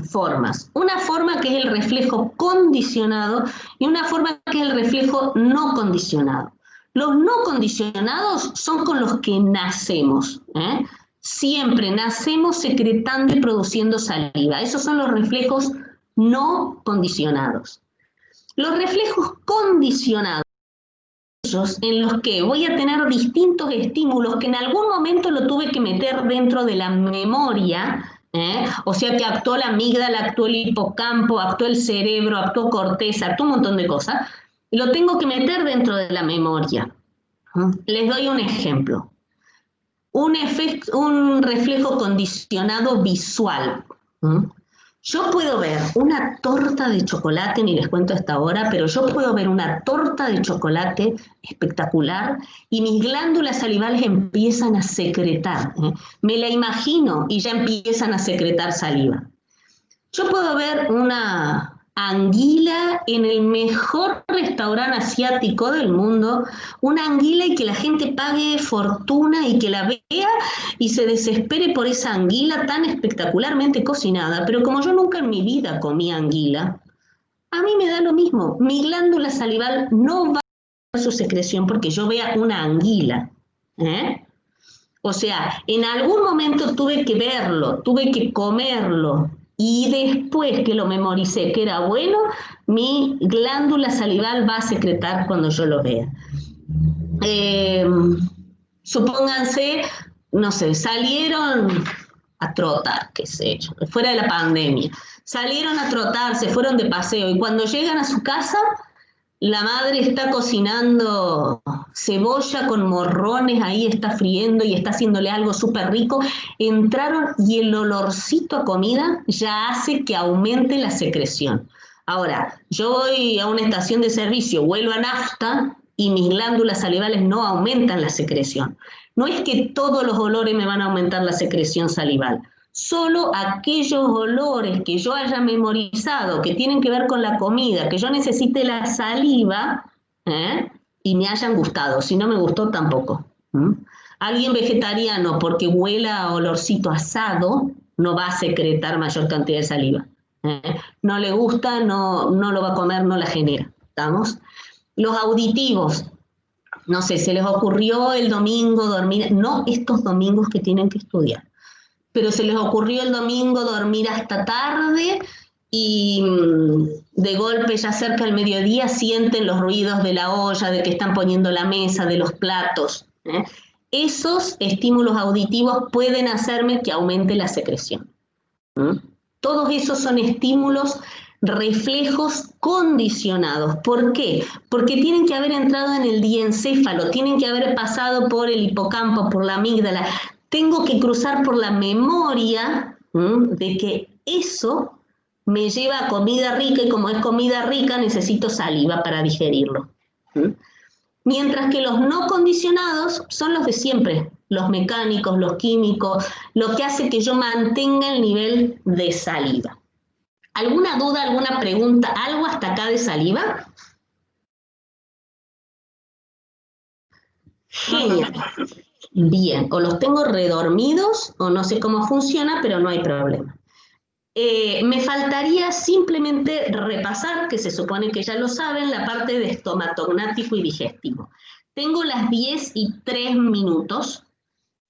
formas. Una forma que es el reflejo condicionado y una forma que es el reflejo no condicionado. Los no condicionados son con los que nacemos. Siempre nacemos secretando y produciendo saliva. Esos son los reflejos no condicionados. Los reflejos condicionados, en los que voy a tener distintos estímulos que en algún momento lo tuve que meter dentro de la memoria, o sea que actuó la amígdala, actuó el hipocampo, actuó el cerebro, actuó corteza, actuó un montón de cosas. Lo tengo que meter dentro de la memoria. Les doy un ejemplo. Un reflejo condicionado visual. Yo puedo ver una torta de chocolate, ni les cuento hasta ahora, pero yo puedo ver una torta de chocolate espectacular y mis glándulas salivales empiezan a secretar. Me la imagino y ya empiezan a secretar saliva. Yo puedo ver una anguila en el mejor restaurante asiático del mundo, una anguila y que la gente pague fortuna y que la vea y se desespere por esa anguila tan espectacularmente cocinada, pero como yo nunca en mi vida comí anguila, a mí me da lo mismo, mi glándula salival no va a su secreción porque yo vea una anguila, O sea, en algún momento tuve que verlo, tuve que comerlo, y después que lo memoricé que era bueno, mi glándula salival va a secretar cuando yo lo vea. Supónganse, no sé, salieron a trotar, qué sé yo, fuera de la pandemia, salieron a trotar, se fueron de paseo y cuando llegan a su casa, la madre está cocinando cebolla con morrones, ahí está friendo y está haciéndole algo súper rico. Entraron y el olorcito a comida ya hace que aumente la secreción. Ahora, yo voy a una estación de servicio, huelo a nafta y mis glándulas salivales no aumentan la secreción. No es que todos los olores me van a aumentar la secreción salival. Solo aquellos olores que yo haya memorizado, que tienen que ver con la comida, que yo necesite la saliva, y me hayan gustado. Si no me gustó, tampoco. Alguien vegetariano, porque huela a olorcito asado, no va a secretar mayor cantidad de saliva. No le gusta, no lo va a comer, no la genera. ¿Estamos? Los auditivos. No sé, se les ocurrió el domingo dormir, no estos domingos que tienen que estudiar, pero se les ocurrió el domingo dormir hasta tarde y de golpe ya cerca del mediodía sienten los ruidos de la olla, de que están poniendo la mesa, de los platos. Esos estímulos auditivos pueden hacerme que aumente la secreción. Todos esos son estímulos, reflejos condicionados. ¿Por qué? Porque tienen que haber entrado en el diencéfalo, tienen que haber pasado por el hipocampo, por la amígdala. Tengo que cruzar por la memoria de que eso me lleva a comida rica y como es comida rica necesito saliva para digerirlo. Mientras que los no condicionados son los de siempre, los mecánicos, los químicos, lo que hace que yo mantenga el nivel de saliva. ¿Alguna duda, alguna pregunta, algo hasta acá de saliva? Genial. Bien, o los tengo redormidos o no sé cómo funciona, pero no hay problema. Me faltaría simplemente repasar, que se supone que ya lo saben, la parte de estomatognático y digestivo. Tengo las 10:03.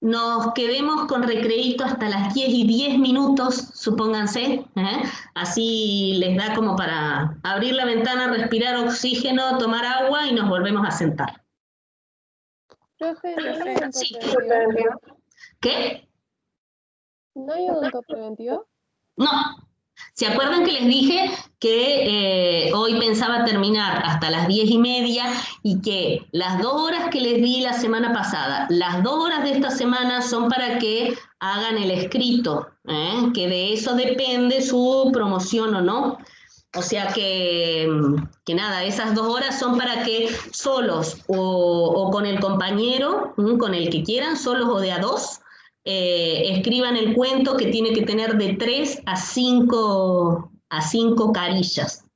Nos quedemos con recreíto hasta las 10:10, supónganse, así les da como para abrir la ventana, respirar oxígeno, tomar agua y nos volvemos a sentar. Profe, ¿no hay odonto Sí. preventivo? ¿Qué? ¿No hay odonto preventivo? No. ¿Se acuerdan que les dije que hoy pensaba terminar hasta las 10:30 y que las 2 horas que les di la semana pasada, las 2 horas de esta semana son para que hagan el escrito, que de eso depende su promoción o no? O sea que nada, esas 2 horas son para que solos o con el compañero, con el que quieran, solos o de a dos, escriban el cuento que tiene que tener de 3 a 5 carillas.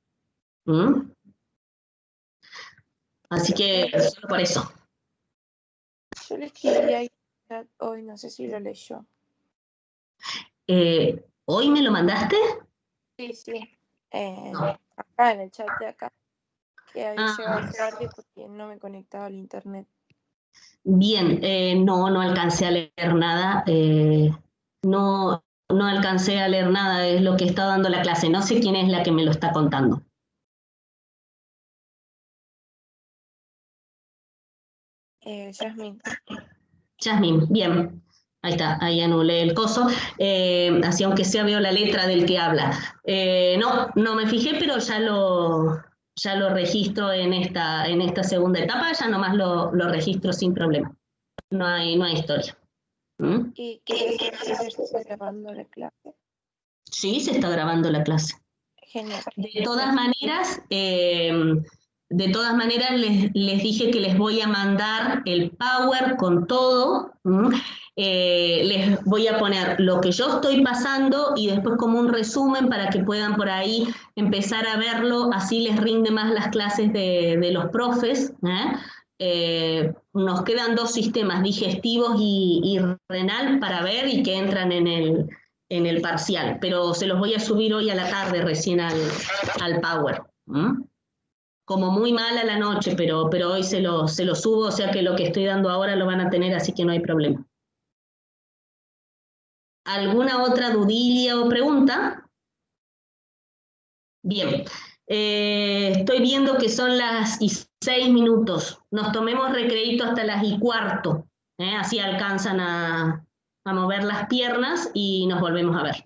Así que solo por eso. Yo le escribí ahí hoy, no sé si lo leyó. ¿Hoy me lo mandaste? Sí. No. Acá en el chat de acá. Que había Ah. llegado tarde porque no me conectaba al internet. Bien, no alcancé a leer nada. No alcancé a leer nada, es lo que está dando la clase. No sé quién es la que me lo está contando. Yasmín. Yasmín, bien. Ahí está, ahí anulé el coso. Así aunque sea veo la letra del que habla. No me fijé, pero ya lo registro en esta segunda etapa, ya nomás lo registro sin problema. No hay historia. ¿Y quería saber si se está grabando la clase? Sí, se está grabando la clase. Genial. De todas maneras les dije que les voy a mandar el Power con todo. Les voy a poner lo que yo estoy pasando y después como un resumen para que puedan por ahí empezar a verlo, así les rinde más las clases de los profes. Nos quedan 2 sistemas, digestivos y renal, para ver y que entran en el parcial, pero se los voy a subir hoy a la tarde recién al Power. Como muy mal a la noche, pero hoy se lo subo, o sea que lo que estoy dando ahora lo van a tener, así que no hay problema. ¿Alguna otra dudilla o pregunta? Bien. Estoy viendo que son las 6:00. Nos tomemos recreíto hasta las 1:15. Así alcanzan a mover las piernas y nos volvemos a ver.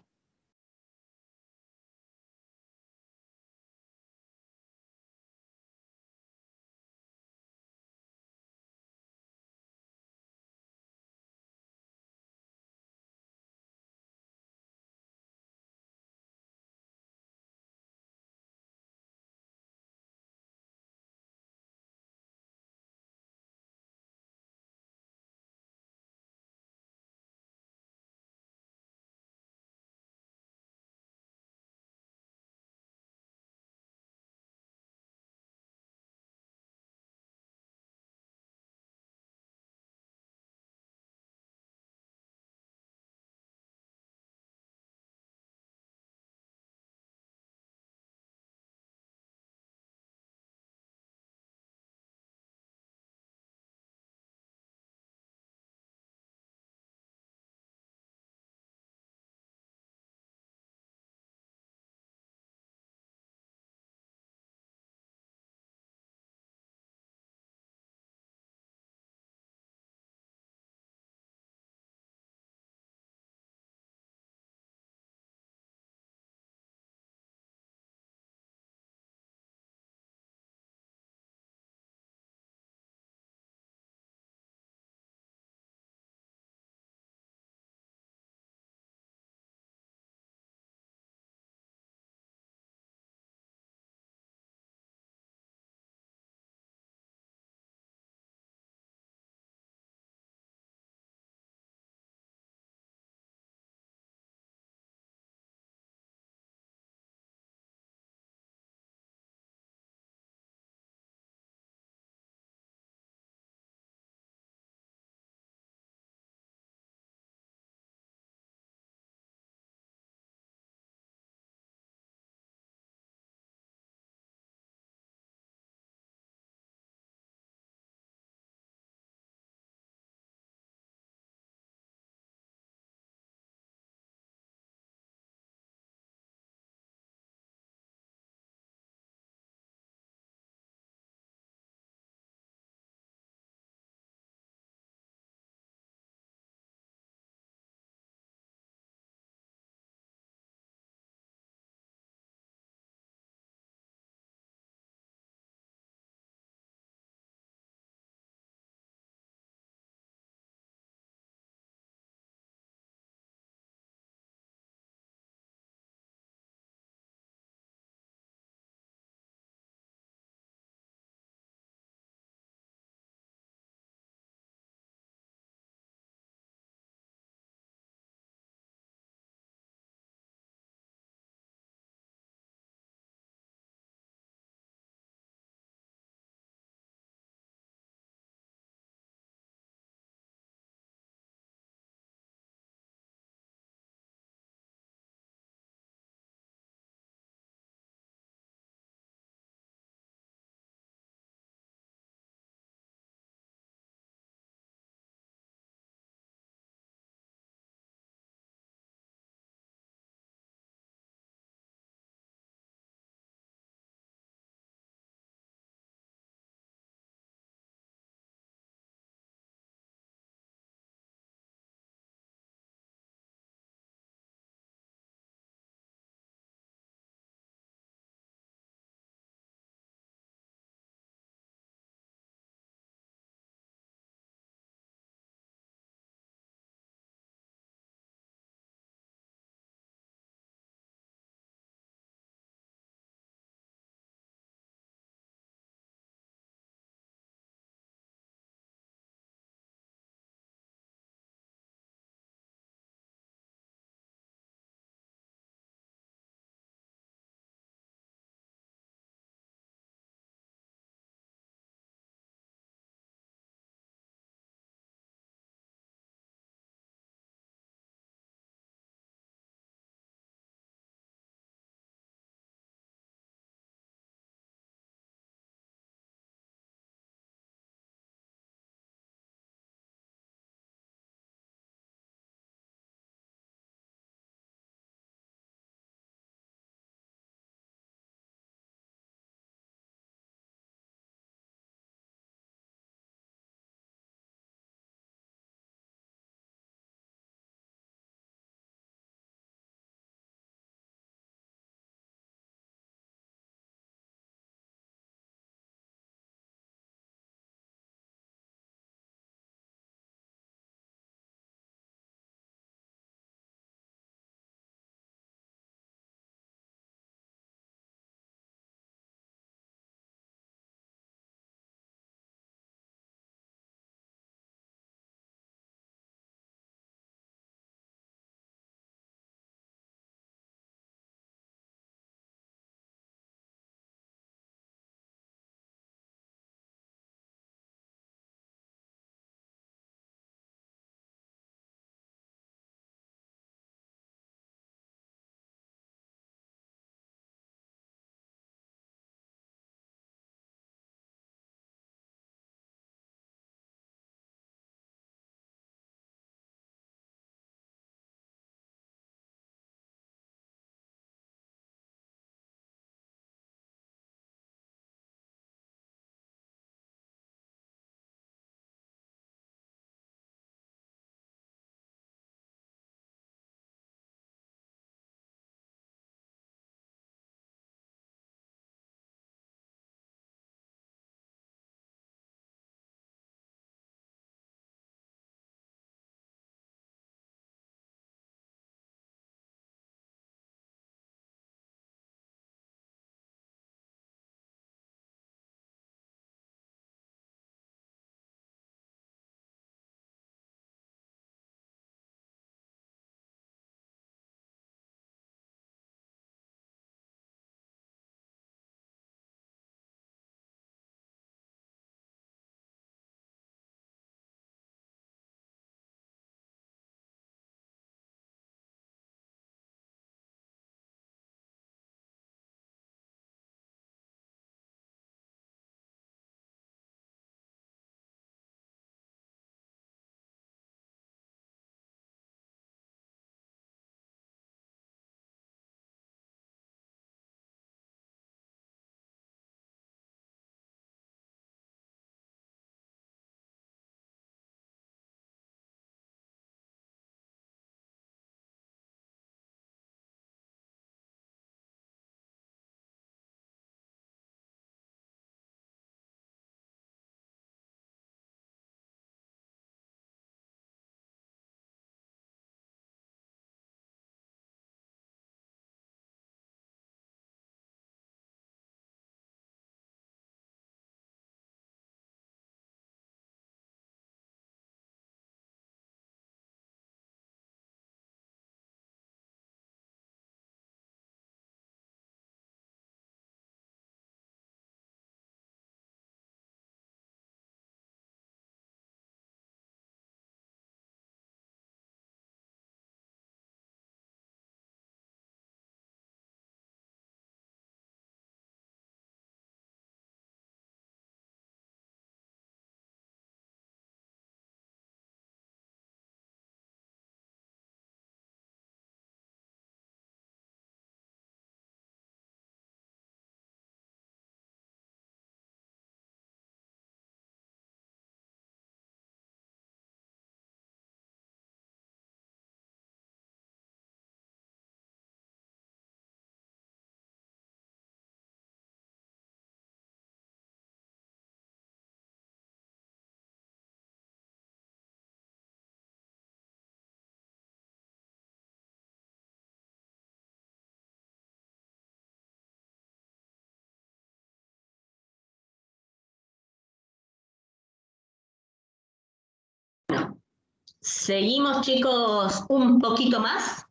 Seguimos, chicos, un poquito más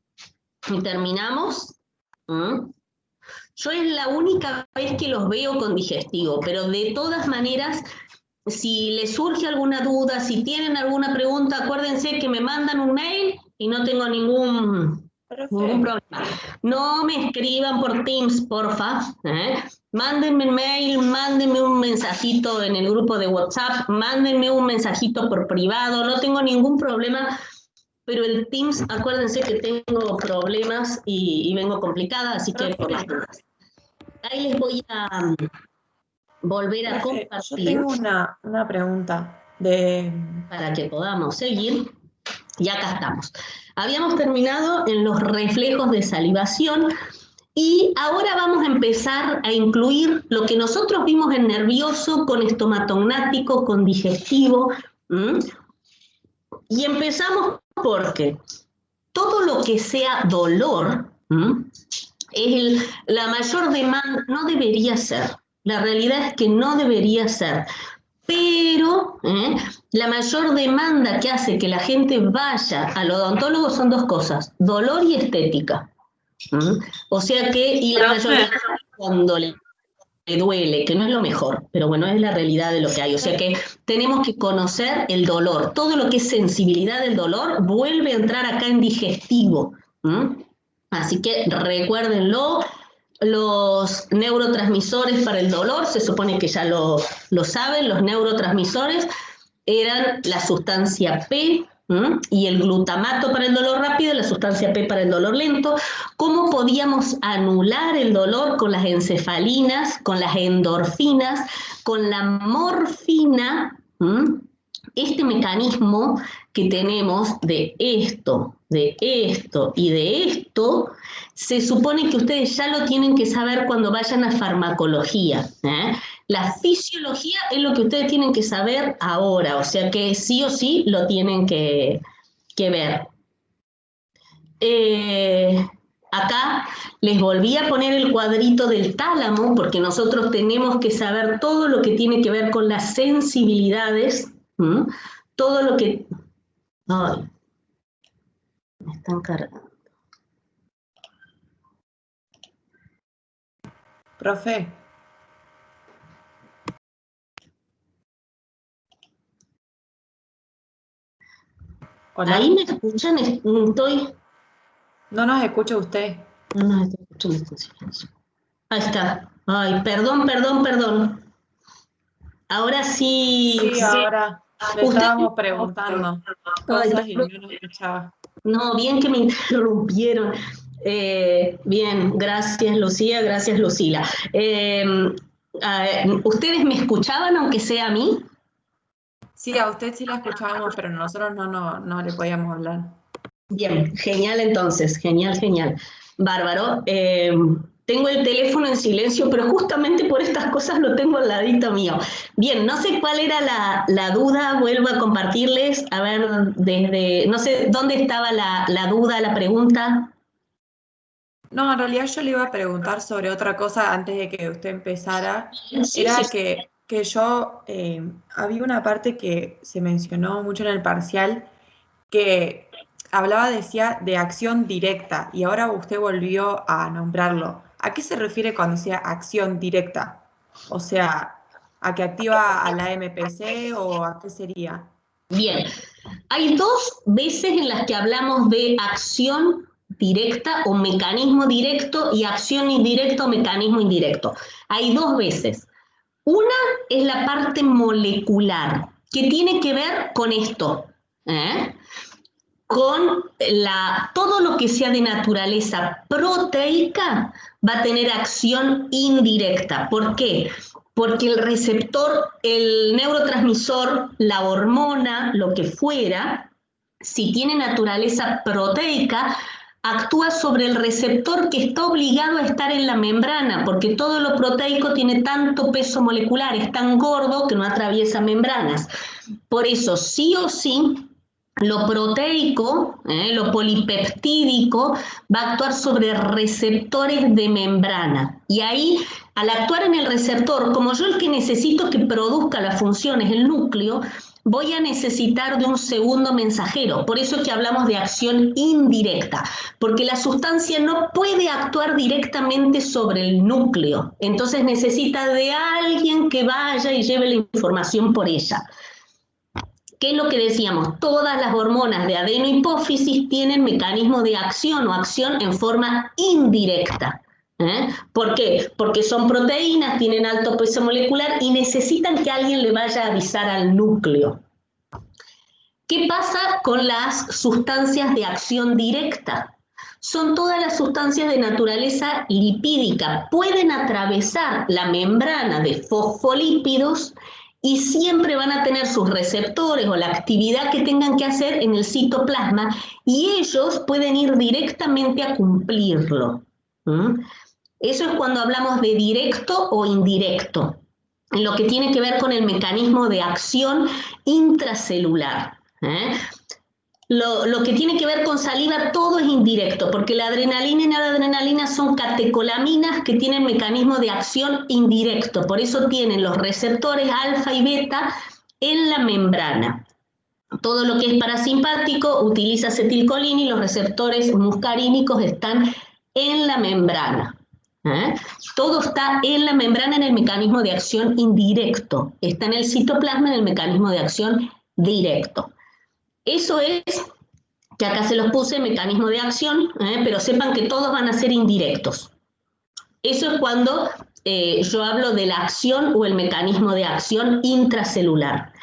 y terminamos. Yo es la única vez que los veo con digestivo, pero de todas maneras, si les surge alguna duda, si tienen alguna pregunta, acuérdense que me mandan un mail y no tengo ningún problema. No me escriban por Teams, porfa. Mándenme un mail, mándenme un mensajito en el grupo de WhatsApp, mándenme un mensajito por privado, no tengo ningún problema, pero el Teams, acuérdense que tengo problemas y vengo complicada, así que por las dudas. Ahí les voy a volver a compartir. Yo tengo una pregunta para que podamos seguir. Y acá estamos. Habíamos terminado en los reflejos de salivación y ahora vamos a empezar a incluir lo que nosotros vimos en nervioso, con estomatognático, con digestivo. Y empezamos porque todo lo que sea dolor es la mayor demanda, no debería ser. La realidad es que no debería ser. Pero la mayor demanda que hace que la gente vaya al odontólogo son dos cosas, dolor y estética. O sea que, y la mayoría cuando le duele, que no es lo mejor, pero bueno, es la realidad de lo que hay. O sea que tenemos que conocer el dolor. Todo lo que es sensibilidad del dolor vuelve a entrar acá en digestivo. Así que recuérdenlo. Los neurotransmisores para el dolor, se supone que ya lo saben, los neurotransmisores eran la sustancia P y el glutamato para el dolor rápido, la sustancia P para el dolor lento. ¿Cómo podíamos anular el dolor? Con las encefalinas, con las endorfinas, con la morfina. Este mecanismo que tenemos de esto y de esto, se supone que ustedes ya lo tienen que saber cuando vayan a farmacología. La fisiología es lo que ustedes tienen que saber ahora, o sea que sí o sí lo tienen que ver. Acá les volví a poner el cuadrito del tálamo, porque nosotros tenemos que saber todo lo que tiene que ver con las sensibilidades, todo lo que... Ay, me están cargando. Profe. Hola. ¿Ahí me escuchan? Estoy... No nos escucha usted. No nos estoy escuchando, estoy en silencio. Ahí está. Ay, perdón. Ahora sí. Sí, ahora le estábamos preguntando cosas y no nos escuchaba. No, bien que me interrumpieron. Bien, gracias Lucía, gracias Lucila. ¿Ustedes me escuchaban aunque sea a mí? Sí, a usted sí la escuchábamos, pero nosotros no le podíamos hablar. Bien, genial entonces, genial. Bárbaro. Tengo el teléfono en silencio, pero justamente por estas cosas lo tengo al ladito mío. Bien, no sé cuál era la duda, vuelvo a compartirles, a ver, no sé, ¿dónde estaba la duda, la pregunta? No, en realidad yo le iba a preguntar sobre otra cosa antes de que usted empezara. Sí, Era sí. que yo, había una parte que se mencionó mucho en el parcial, que decía de acción directa, y ahora usted volvió a nombrarlo. ¿A qué se refiere cuando decía acción directa? O sea, ¿a que activa a la MPC o a qué sería? Bien, hay dos veces en las que hablamos de acción directa o mecanismo directo y acción indirecta o mecanismo indirecto. Hay dos veces. Una es la parte molecular, que tiene que ver con esto, con todo lo que sea de naturaleza proteica va a tener acción indirecta. ¿Por qué? Porque el receptor, el neurotransmisor, la hormona, lo que fuera, si tiene naturaleza proteica, actúa sobre el receptor que está obligado a estar en la membrana, porque todo lo proteico tiene tanto peso molecular, es tan gordo que no atraviesa membranas. Por eso, sí o sí, lo proteico, lo polipeptídico, va a actuar sobre receptores de membrana. Y ahí, al actuar en el receptor, como yo el que necesito que produzca la función es el núcleo, voy a necesitar de un segundo mensajero. Por eso es que hablamos de acción indirecta, porque la sustancia no puede actuar directamente sobre el núcleo. Entonces necesita de alguien que vaya y lleve la información por ella. ¿Qué es lo que decíamos? Todas las hormonas de adenohipófisis tienen mecanismo de acción o acción en forma indirecta. ¿Por qué? Porque son proteínas, tienen alto peso molecular y necesitan que alguien le vaya a avisar al núcleo. ¿Qué pasa con las sustancias de acción directa? Son todas las sustancias de naturaleza lipídica. Pueden atravesar la membrana de fosfolípidos y siempre van a tener sus receptores o la actividad que tengan que hacer en el citoplasma y ellos pueden ir directamente a cumplirlo. Eso es cuando hablamos de directo o indirecto, en lo que tiene que ver con el mecanismo de acción intracelular. Lo que tiene que ver con saliva, todo es indirecto, porque la adrenalina y la noradrenalina son catecolaminas que tienen mecanismo de acción indirecto, por eso tienen los receptores alfa y beta en la membrana. Todo lo que es parasimpático utiliza acetilcolina y los receptores muscarínicos están en la membrana. Todo está en la membrana en el mecanismo de acción indirecto, está en el citoplasma en el mecanismo de acción directo. Eso es, que acá se los puse, mecanismo de acción, pero sepan que todos van a ser indirectos. Eso es cuando yo hablo de la acción o el mecanismo de acción intracelular.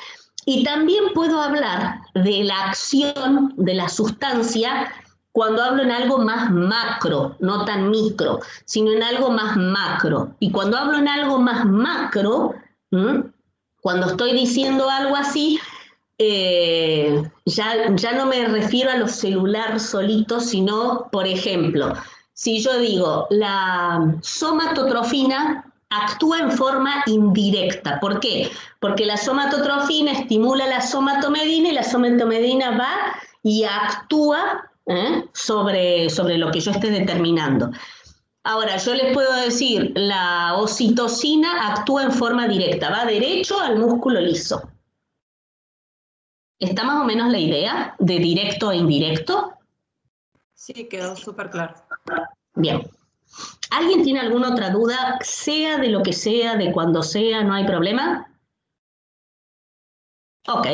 Y también puedo hablar de la acción de la sustancia cuando hablo en algo más macro, no tan micro, sino en algo más macro. Y cuando hablo en algo más macro, cuando estoy diciendo algo así, ya no me refiero a lo celular solito, sino, por ejemplo, si yo digo la somatotrofina actúa en forma indirecta. ¿Por qué? Porque la somatotrofina estimula la somatomedina y la somatomedina va y actúa sobre lo que yo esté determinando. Ahora, yo les puedo decir, la ocitocina actúa en forma directa, va derecho al músculo liso. ¿Está más o menos la idea de directo e indirecto? Sí, quedó súper claro. Bien. ¿Alguien tiene alguna otra duda? Sea de lo que sea, de cuando sea, ¿no hay problema? Ok.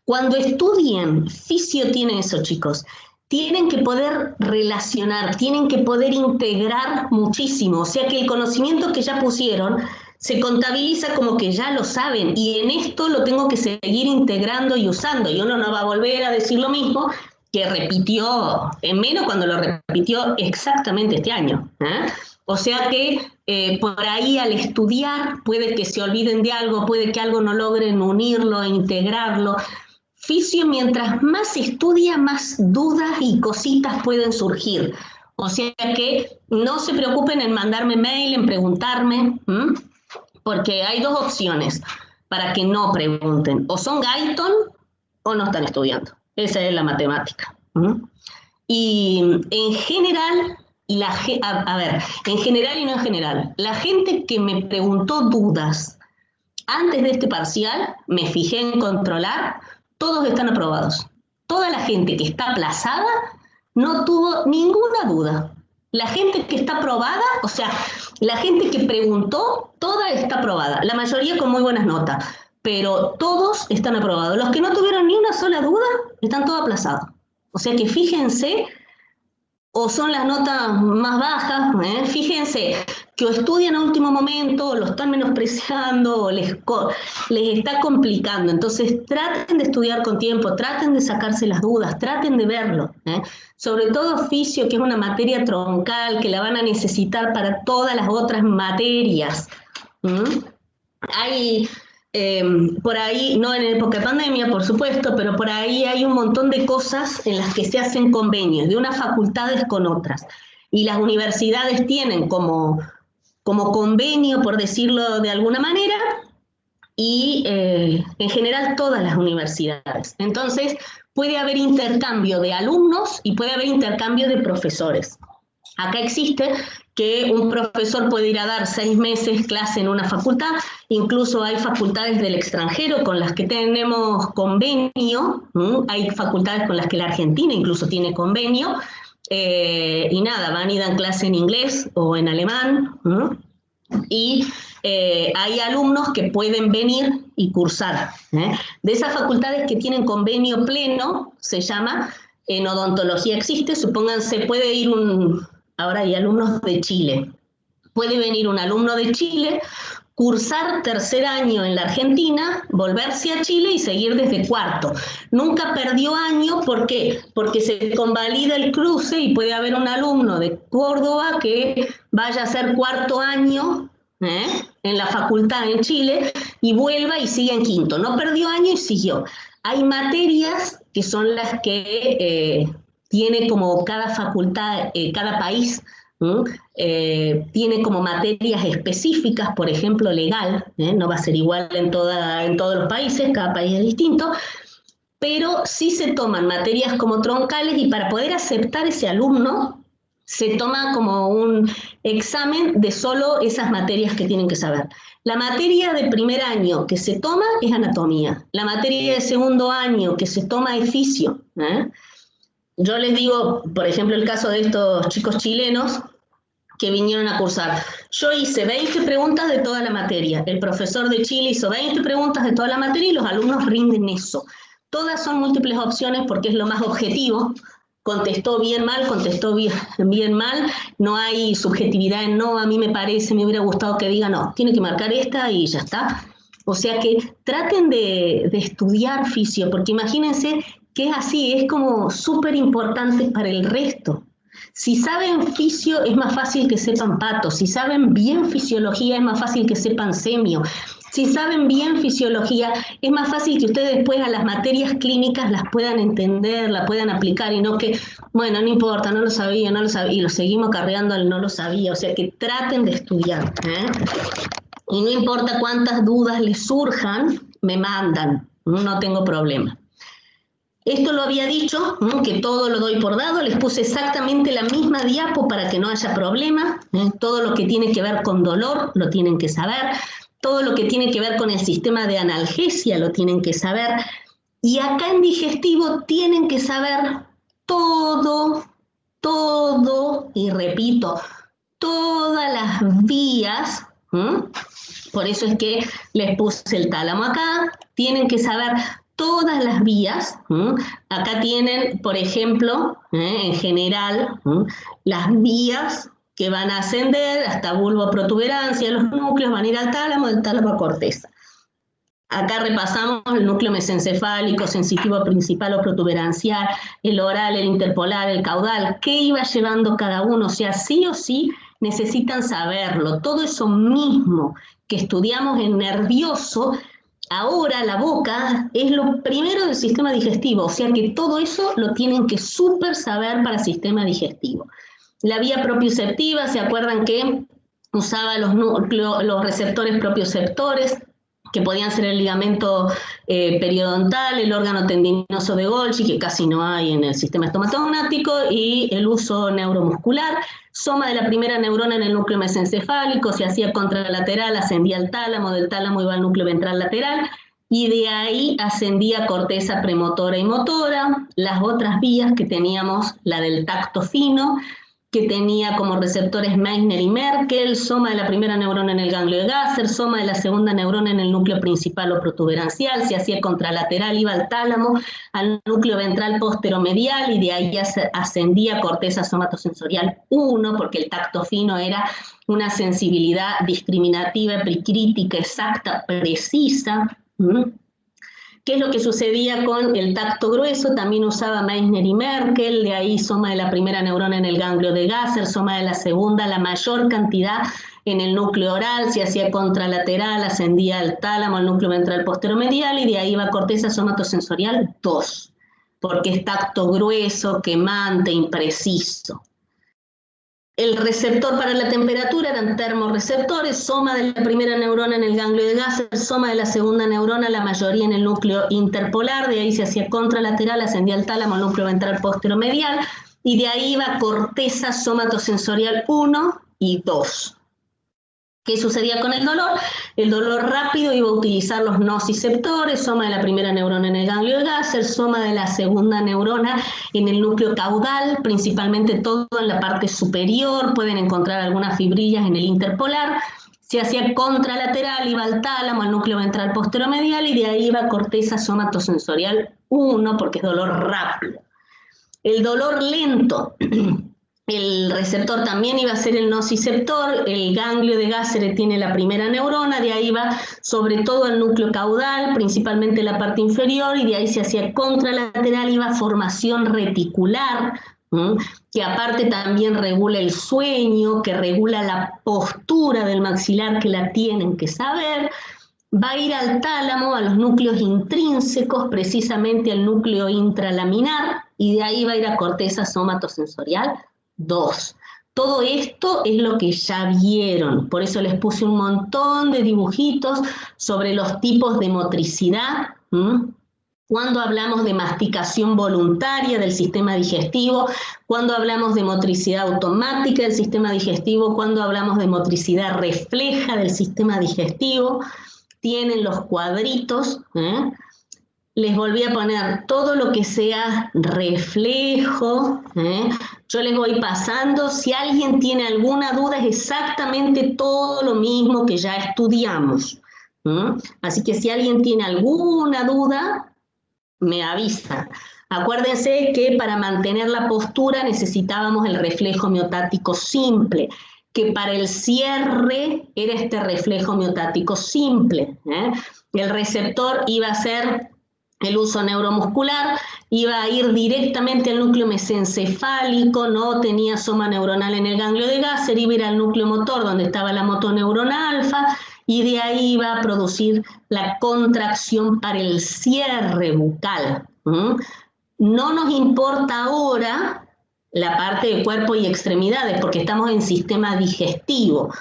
Cuando estudien fisio tienen eso, chicos. Tienen que poder relacionar, tienen que poder integrar muchísimo. O sea que el conocimiento que ya pusieron se contabiliza como que ya lo saben y en esto lo tengo que seguir integrando y usando. Y uno no va a volver a decir lo mismo que repitió, en menos cuando lo repitió exactamente este año. O sea que por ahí al estudiar puede que se olviden de algo, puede que algo no logren unirlo, integrarlo. Fisio, mientras más se estudia, más dudas y cositas pueden surgir. O sea que no se preocupen en mandarme mail, en preguntarme, porque hay dos opciones para que no pregunten. O son Guyton o no están estudiando. Esa es la matemática. Y en general, en general y no en general, la gente que me preguntó dudas antes de este parcial, me fijé en controlar, todos están aprobados. Toda la gente que está aplazada no tuvo ninguna duda. La gente que está aprobada, o sea, la gente que preguntó, toda está aprobada. La mayoría con muy buenas notas, pero todos están aprobados. Los que no tuvieron ni una sola duda, están todos aplazados. O sea que fíjense, o son las notas más bajas, fíjense que o estudian a último momento, o lo están menospreciando, o les está complicando. Entonces traten de estudiar con tiempo, traten de sacarse las dudas, traten de verlo. Sobre todo fisio, que es una materia troncal, que la van a necesitar para todas las otras materias. Hay por ahí, no en época de pandemia, por supuesto, pero por ahí hay un montón de cosas en las que se hacen convenios de unas facultades con otras. Y las universidades tienen como convenio, por decirlo de alguna manera, y en general todas las universidades. Entonces, puede haber intercambio de alumnos y puede haber intercambio de profesores. Acá existe que un profesor puede ir a dar 6 meses clase en una facultad, incluso hay facultades del extranjero con las que tenemos convenio, hay facultades con las que la Argentina incluso tiene convenio, y nada, van y dan clase en inglés o en alemán, y hay alumnos que pueden venir y cursar. De esas facultades que tienen convenio pleno, se llama, en odontología existe, supónganse, puede ir ahora hay alumnos de Chile, puede venir un alumno de Chile, cursar tercer año en la Argentina, volverse a Chile y seguir desde cuarto. Nunca perdió año, ¿por qué? Porque se convalida el cruce y puede haber un alumno de Córdoba que vaya a hacer cuarto año en la facultad en Chile y vuelva y sigue en quinto. No perdió año y siguió. Hay materias que son las que tiene como cada facultad, cada país, tiene como materias específicas, por ejemplo, legal, no va a ser igual en todos los países, cada país es distinto, pero sí se toman materias como troncales y para poder aceptar ese alumno se toma como un examen de solo esas materias que tienen que saber. La materia de primer año que se toma es anatomía, la materia de segundo año que se toma es fisio. Yo les digo, por ejemplo, el caso de estos chicos chilenos que vinieron a cursar. Yo hice 20 preguntas de toda la materia. El profesor de Chile hizo 20 preguntas de toda la materia y los alumnos rinden eso. Todas son múltiples opciones porque es lo más objetivo. Contestó bien mal, contestó bien mal. No hay subjetividad en no, a mí me parece, me hubiera gustado que diga no. Tiene que marcar esta y ya está. O sea que traten de estudiar fisio, porque imagínense que es así, es como súper importante para el resto. Si saben fisio es más fácil que sepan pato, si saben bien fisiología es más fácil que sepan semio, si saben bien fisiología es más fácil que ustedes después a las materias clínicas las puedan entender, las puedan aplicar y no que, bueno, no importa, no lo sabía, y lo seguimos carreando al no lo sabía, o sea que traten de estudiar, y no importa cuántas dudas les surjan, me mandan, no tengo problema. Esto lo había dicho, que todo lo doy por dado, les puse exactamente la misma diapo para que no haya problema, todo lo que tiene que ver con dolor lo tienen que saber, todo lo que tiene que ver con el sistema de analgesia lo tienen que saber, y acá en digestivo tienen que saber todo, y repito, todas las vías, por eso es que les puse el tálamo acá, tienen que saber todas las vías. Acá tienen, por ejemplo, en general, las vías que van a ascender hasta bulboprotuberancia, los núcleos van a ir al tálamo, del tálamo a corteza. Acá repasamos el núcleo mesencefálico, sensitivo principal o protuberancial, el oral, el interpolar, el caudal, qué iba llevando cada uno, o sea, sí o sí necesitan saberlo. Todo eso mismo que estudiamos en nervioso, ahora la boca es lo primero del sistema digestivo, o sea que todo eso lo tienen que súper saber para el sistema digestivo. La vía propioceptiva, ¿se acuerdan que usaba los receptores propioceptores, que podían ser el ligamento periodontal, el órgano tendinoso de Golgi, que casi no hay en el sistema estomatognático, y el uso neuromuscular? Soma de la primera neurona en el núcleo mesencefálico, se hacía contralateral, ascendía al tálamo, del tálamo iba al núcleo ventral lateral, y de ahí ascendía corteza premotora y motora. Las otras vías que teníamos, la del tacto fino, que tenía como receptores Meissner y Merkel, soma de la primera neurona en el ganglio de Gasser, soma de la segunda neurona en el núcleo principal o protuberancial, se hacía contralateral, iba al tálamo, al núcleo ventral posteromedial, y de ahí ascendía corteza somatosensorial 1, porque el tacto fino era una sensibilidad discriminativa, precrítica, exacta, precisa. ¿Qué es lo que sucedía con el tacto grueso? También usaba Meissner y Merkel, de ahí soma de la primera neurona en el ganglio de Gasser, soma de la segunda, la mayor cantidad en el núcleo oral, se hacía contralateral, ascendía al tálamo, al núcleo ventral posteromedial, y de ahí va corteza somatosensorial 2, porque es tacto grueso, quemante, impreciso. El receptor para la temperatura eran termorreceptores, soma de la primera neurona en el ganglio de Gasser, soma de la segunda neurona, la mayoría en el núcleo interpolar, de ahí se hacía contralateral, ascendía al tálamo, al núcleo ventral posteromedial, y de ahí va corteza somatosensorial 1 y 2. ¿Qué sucedía con el dolor? El dolor rápido iba a utilizar los nociceptores, soma de la primera neurona en el ganglio de Gasser, soma de la segunda neurona en el núcleo caudal, principalmente todo en la parte superior, pueden encontrar algunas fibrillas en el interpolar. Se hacía contralateral, iba al tálamo, al núcleo ventral posteromedial, y de ahí iba corteza somatosensorial 1, porque es dolor rápido. El dolor lento, el receptor también iba a ser el nociceptor, el ganglio de Gasser tiene la primera neurona, de ahí va sobre todo el núcleo caudal, principalmente la parte inferior, y de ahí se hacía contralateral, iba formación reticular, que aparte también regula el sueño, que regula la postura del maxilar, que la tienen que saber. Va a ir al tálamo, a los núcleos intrínsecos, precisamente al núcleo intralaminar, y de ahí va a ir a corteza somatosensorial 2. Todo esto es lo que ya vieron, por eso les puse un montón de dibujitos sobre los tipos de motricidad. Cuando hablamos de masticación voluntaria del sistema digestivo, cuando hablamos de motricidad automática del sistema digestivo, cuando hablamos de motricidad refleja del sistema digestivo, tienen los cuadritos, les volví a poner todo lo que sea reflejo, yo les voy pasando, si alguien tiene alguna duda es exactamente todo lo mismo que ya estudiamos, así que si alguien tiene alguna duda, me avisa. Acuérdense que para mantener la postura necesitábamos el reflejo miotático simple, que para el cierre era este reflejo miotático simple. El receptor iba a ser el uso neuromuscular, iba a ir directamente al núcleo mesencefálico, no tenía soma neuronal en el ganglio de Gasser, iba a ir al núcleo motor donde estaba la motoneurona alfa, y de ahí iba a producir la contracción para el cierre bucal. No nos importa ahora la parte de cuerpo y extremidades, porque estamos en sistema digestivo,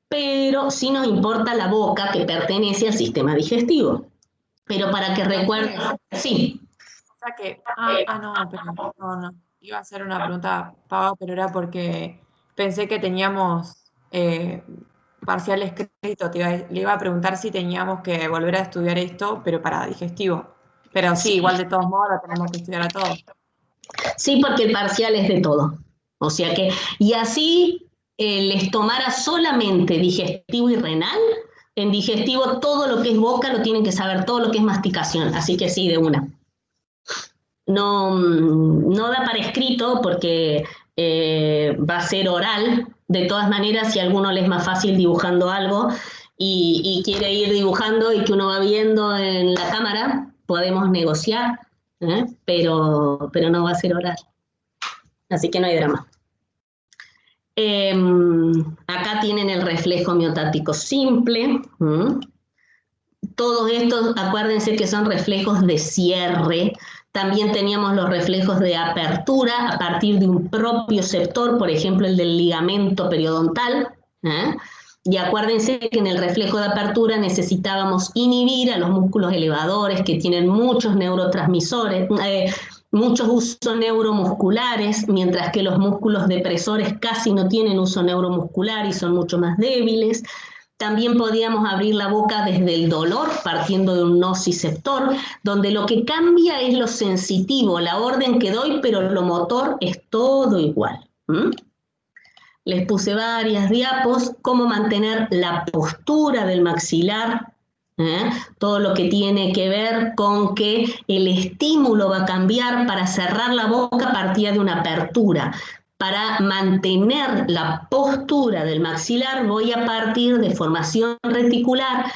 pero sí nos importa la boca, que pertenece al sistema digestivo. Pero para que recuerden, sí. O sea que, no, iba a hacer una pregunta pava, pero era porque pensé que teníamos parcial escrito, le iba a preguntar si teníamos que volver a estudiar esto, pero para digestivo. Pero sí, igual de todos modos lo tenemos que estudiar a todos. Sí, porque el parcial es de todo. O sea que, y así les tomara solamente digestivo y renal. En digestivo todo lo que es boca lo tienen que saber, todo lo que es masticación, así que sí, de una. No da para escrito porque va a ser oral. De todas maneras, si a alguno le es más fácil dibujando algo y quiere ir dibujando y que uno va viendo en la cámara, podemos negociar, pero no va a ser oral. Así que no hay drama. Acá tienen el reflejo miotático simple. Todos estos, acuérdense que son reflejos de cierre. También teníamos los reflejos de apertura a partir de un propio sector, por ejemplo el del ligamento periodontal. Y acuérdense que en el reflejo de apertura necesitábamos inhibir a los músculos elevadores que tienen muchos neurotransmisores, muchos usos neuromusculares, mientras que los músculos depresores casi no tienen uso neuromuscular y son mucho más débiles. También podíamos abrir la boca desde el dolor, partiendo de un nociceptor, donde lo que cambia es lo sensitivo, la orden que doy, pero lo motor es todo igual. Les puse varias diapos, cómo mantener la postura del maxilar, todo lo que tiene que ver con que el estímulo va a cambiar. Para cerrar la boca partía de una apertura. Para mantener la postura del maxilar voy a partir de formación reticular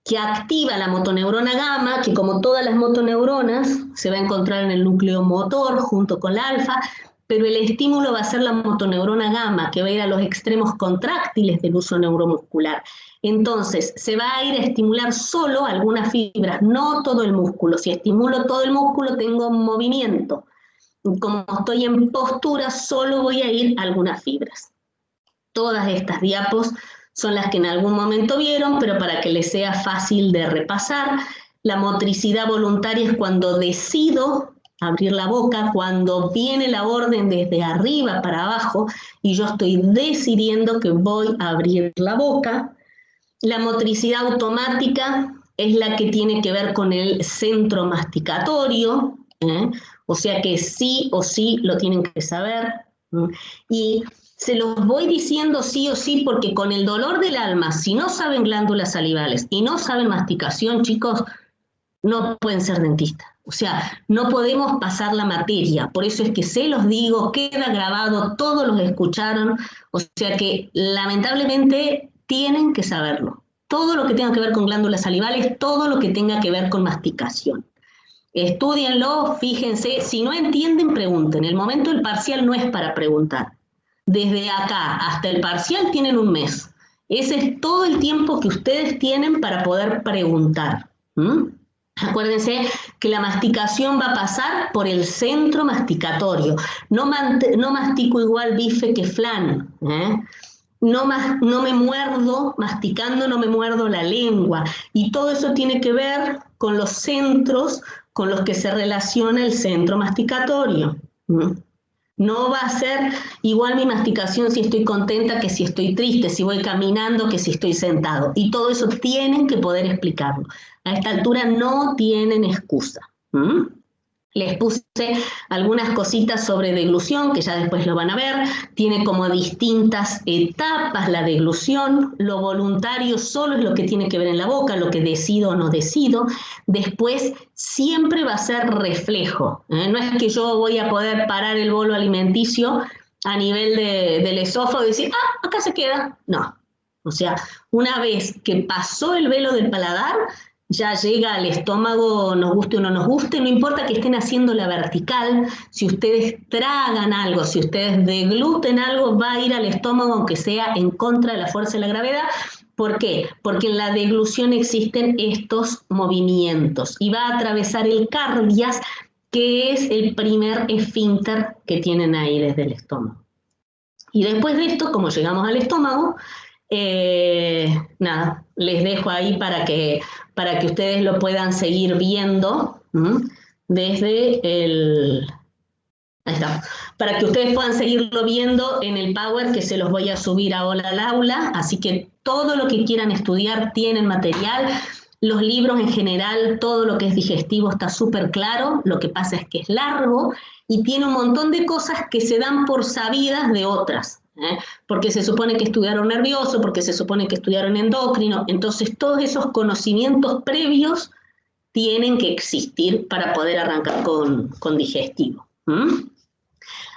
que activa la motoneurona gamma, que como todas las motoneuronas se va a encontrar en el núcleo motor junto con la alfa, pero el estímulo va a ser la motoneurona gamma, que va a ir a los extremos contráctiles del uso neuromuscular. Entonces, se va a ir a estimular solo algunas fibras, no todo el músculo. Si estimulo todo el músculo, tengo movimiento. Como estoy en postura, solo voy a ir a algunas fibras. Todas estas diapos son las que en algún momento vieron, pero para que les sea fácil de repasar, la motricidad voluntaria es cuando decido abrir la boca, cuando viene la orden desde arriba para abajo y yo estoy decidiendo que voy a abrir la boca. La motricidad automática es la que tiene que ver con el centro masticatorio, o sea que sí o sí lo tienen que saber. Y se los voy diciendo sí o sí porque con el dolor del alma, si no saben glándulas salivales y no saben masticación, chicos, no pueden ser dentistas. O sea, no podemos pasar la materia. Por eso es que se los digo, queda grabado, todos los escucharon. O sea que lamentablemente tienen que saberlo. Todo lo que tenga que ver con glándulas salivales, todo lo que tenga que ver con masticación. Estúdienlo, fíjense. Si no entienden, pregunten. El momento del parcial no es para preguntar. Desde acá hasta el parcial tienen un mes. Ese es todo el tiempo que ustedes tienen para poder preguntar. Acuérdense que la masticación va a pasar por el centro masticatorio. No mastico igual bife que flan. No me muerdo, masticando no me muerdo la lengua. Y todo eso tiene que ver con los centros con los que se relaciona el centro masticatorio. No va a ser igual mi masticación si estoy contenta que si estoy triste, si voy caminando que si estoy sentado. Y todo eso tienen que poder explicarlo. A esta altura no tienen excusa. Les puse algunas cositas sobre deglución, que ya después lo van a ver. Tiene como distintas etapas la deglución. Lo voluntario solo es lo que tiene que ver en la boca, lo que decido o no decido. Después siempre va a ser reflejo. No es que yo voy a poder parar el bolo alimenticio a nivel del esófago y decir, acá se queda. No. O sea, una vez que pasó el velo del paladar, ya llega al estómago, nos guste o no nos guste, no importa que estén haciendo la vertical, si ustedes tragan algo, si ustedes degluten algo, va a ir al estómago aunque sea en contra de la fuerza de la gravedad. ¿Por qué? Porque en la deglución existen estos movimientos y va a atravesar el cardias, que es el primer esfínter que tienen ahí desde el estómago. Y después de esto, como llegamos al estómago, nada, les dejo ahí para que ustedes lo puedan seguir viendo desde el... Ahí está. Para que ustedes puedan seguirlo viendo en el Power que se los voy a subir ahora al aula. Así que todo lo que quieran estudiar tienen material. Los libros en general, todo lo que es digestivo está súper claro. Lo que pasa es que es largo y tiene un montón de cosas que se dan por sabidas de otras. Porque se supone que estudiaron nervioso, porque se supone que estudiaron endocrino. Entonces todos esos conocimientos previos tienen que existir para poder arrancar con digestivo.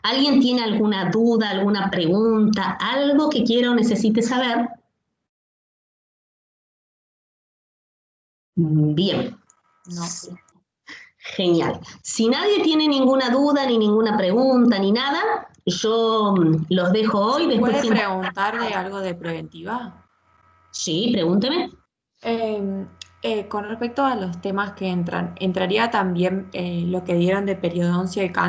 ¿Alguien tiene alguna duda, alguna pregunta, algo que quiera o necesite saber? Bien. No. Genial. Si nadie tiene ninguna duda, ni ninguna pregunta, ni nada, yo los dejo hoy. Después ¿Puede preguntar de algo de preventiva? Sí, pregúnteme. Con respecto a los temas que entraría también lo que dieron de periodoncia y cáncer.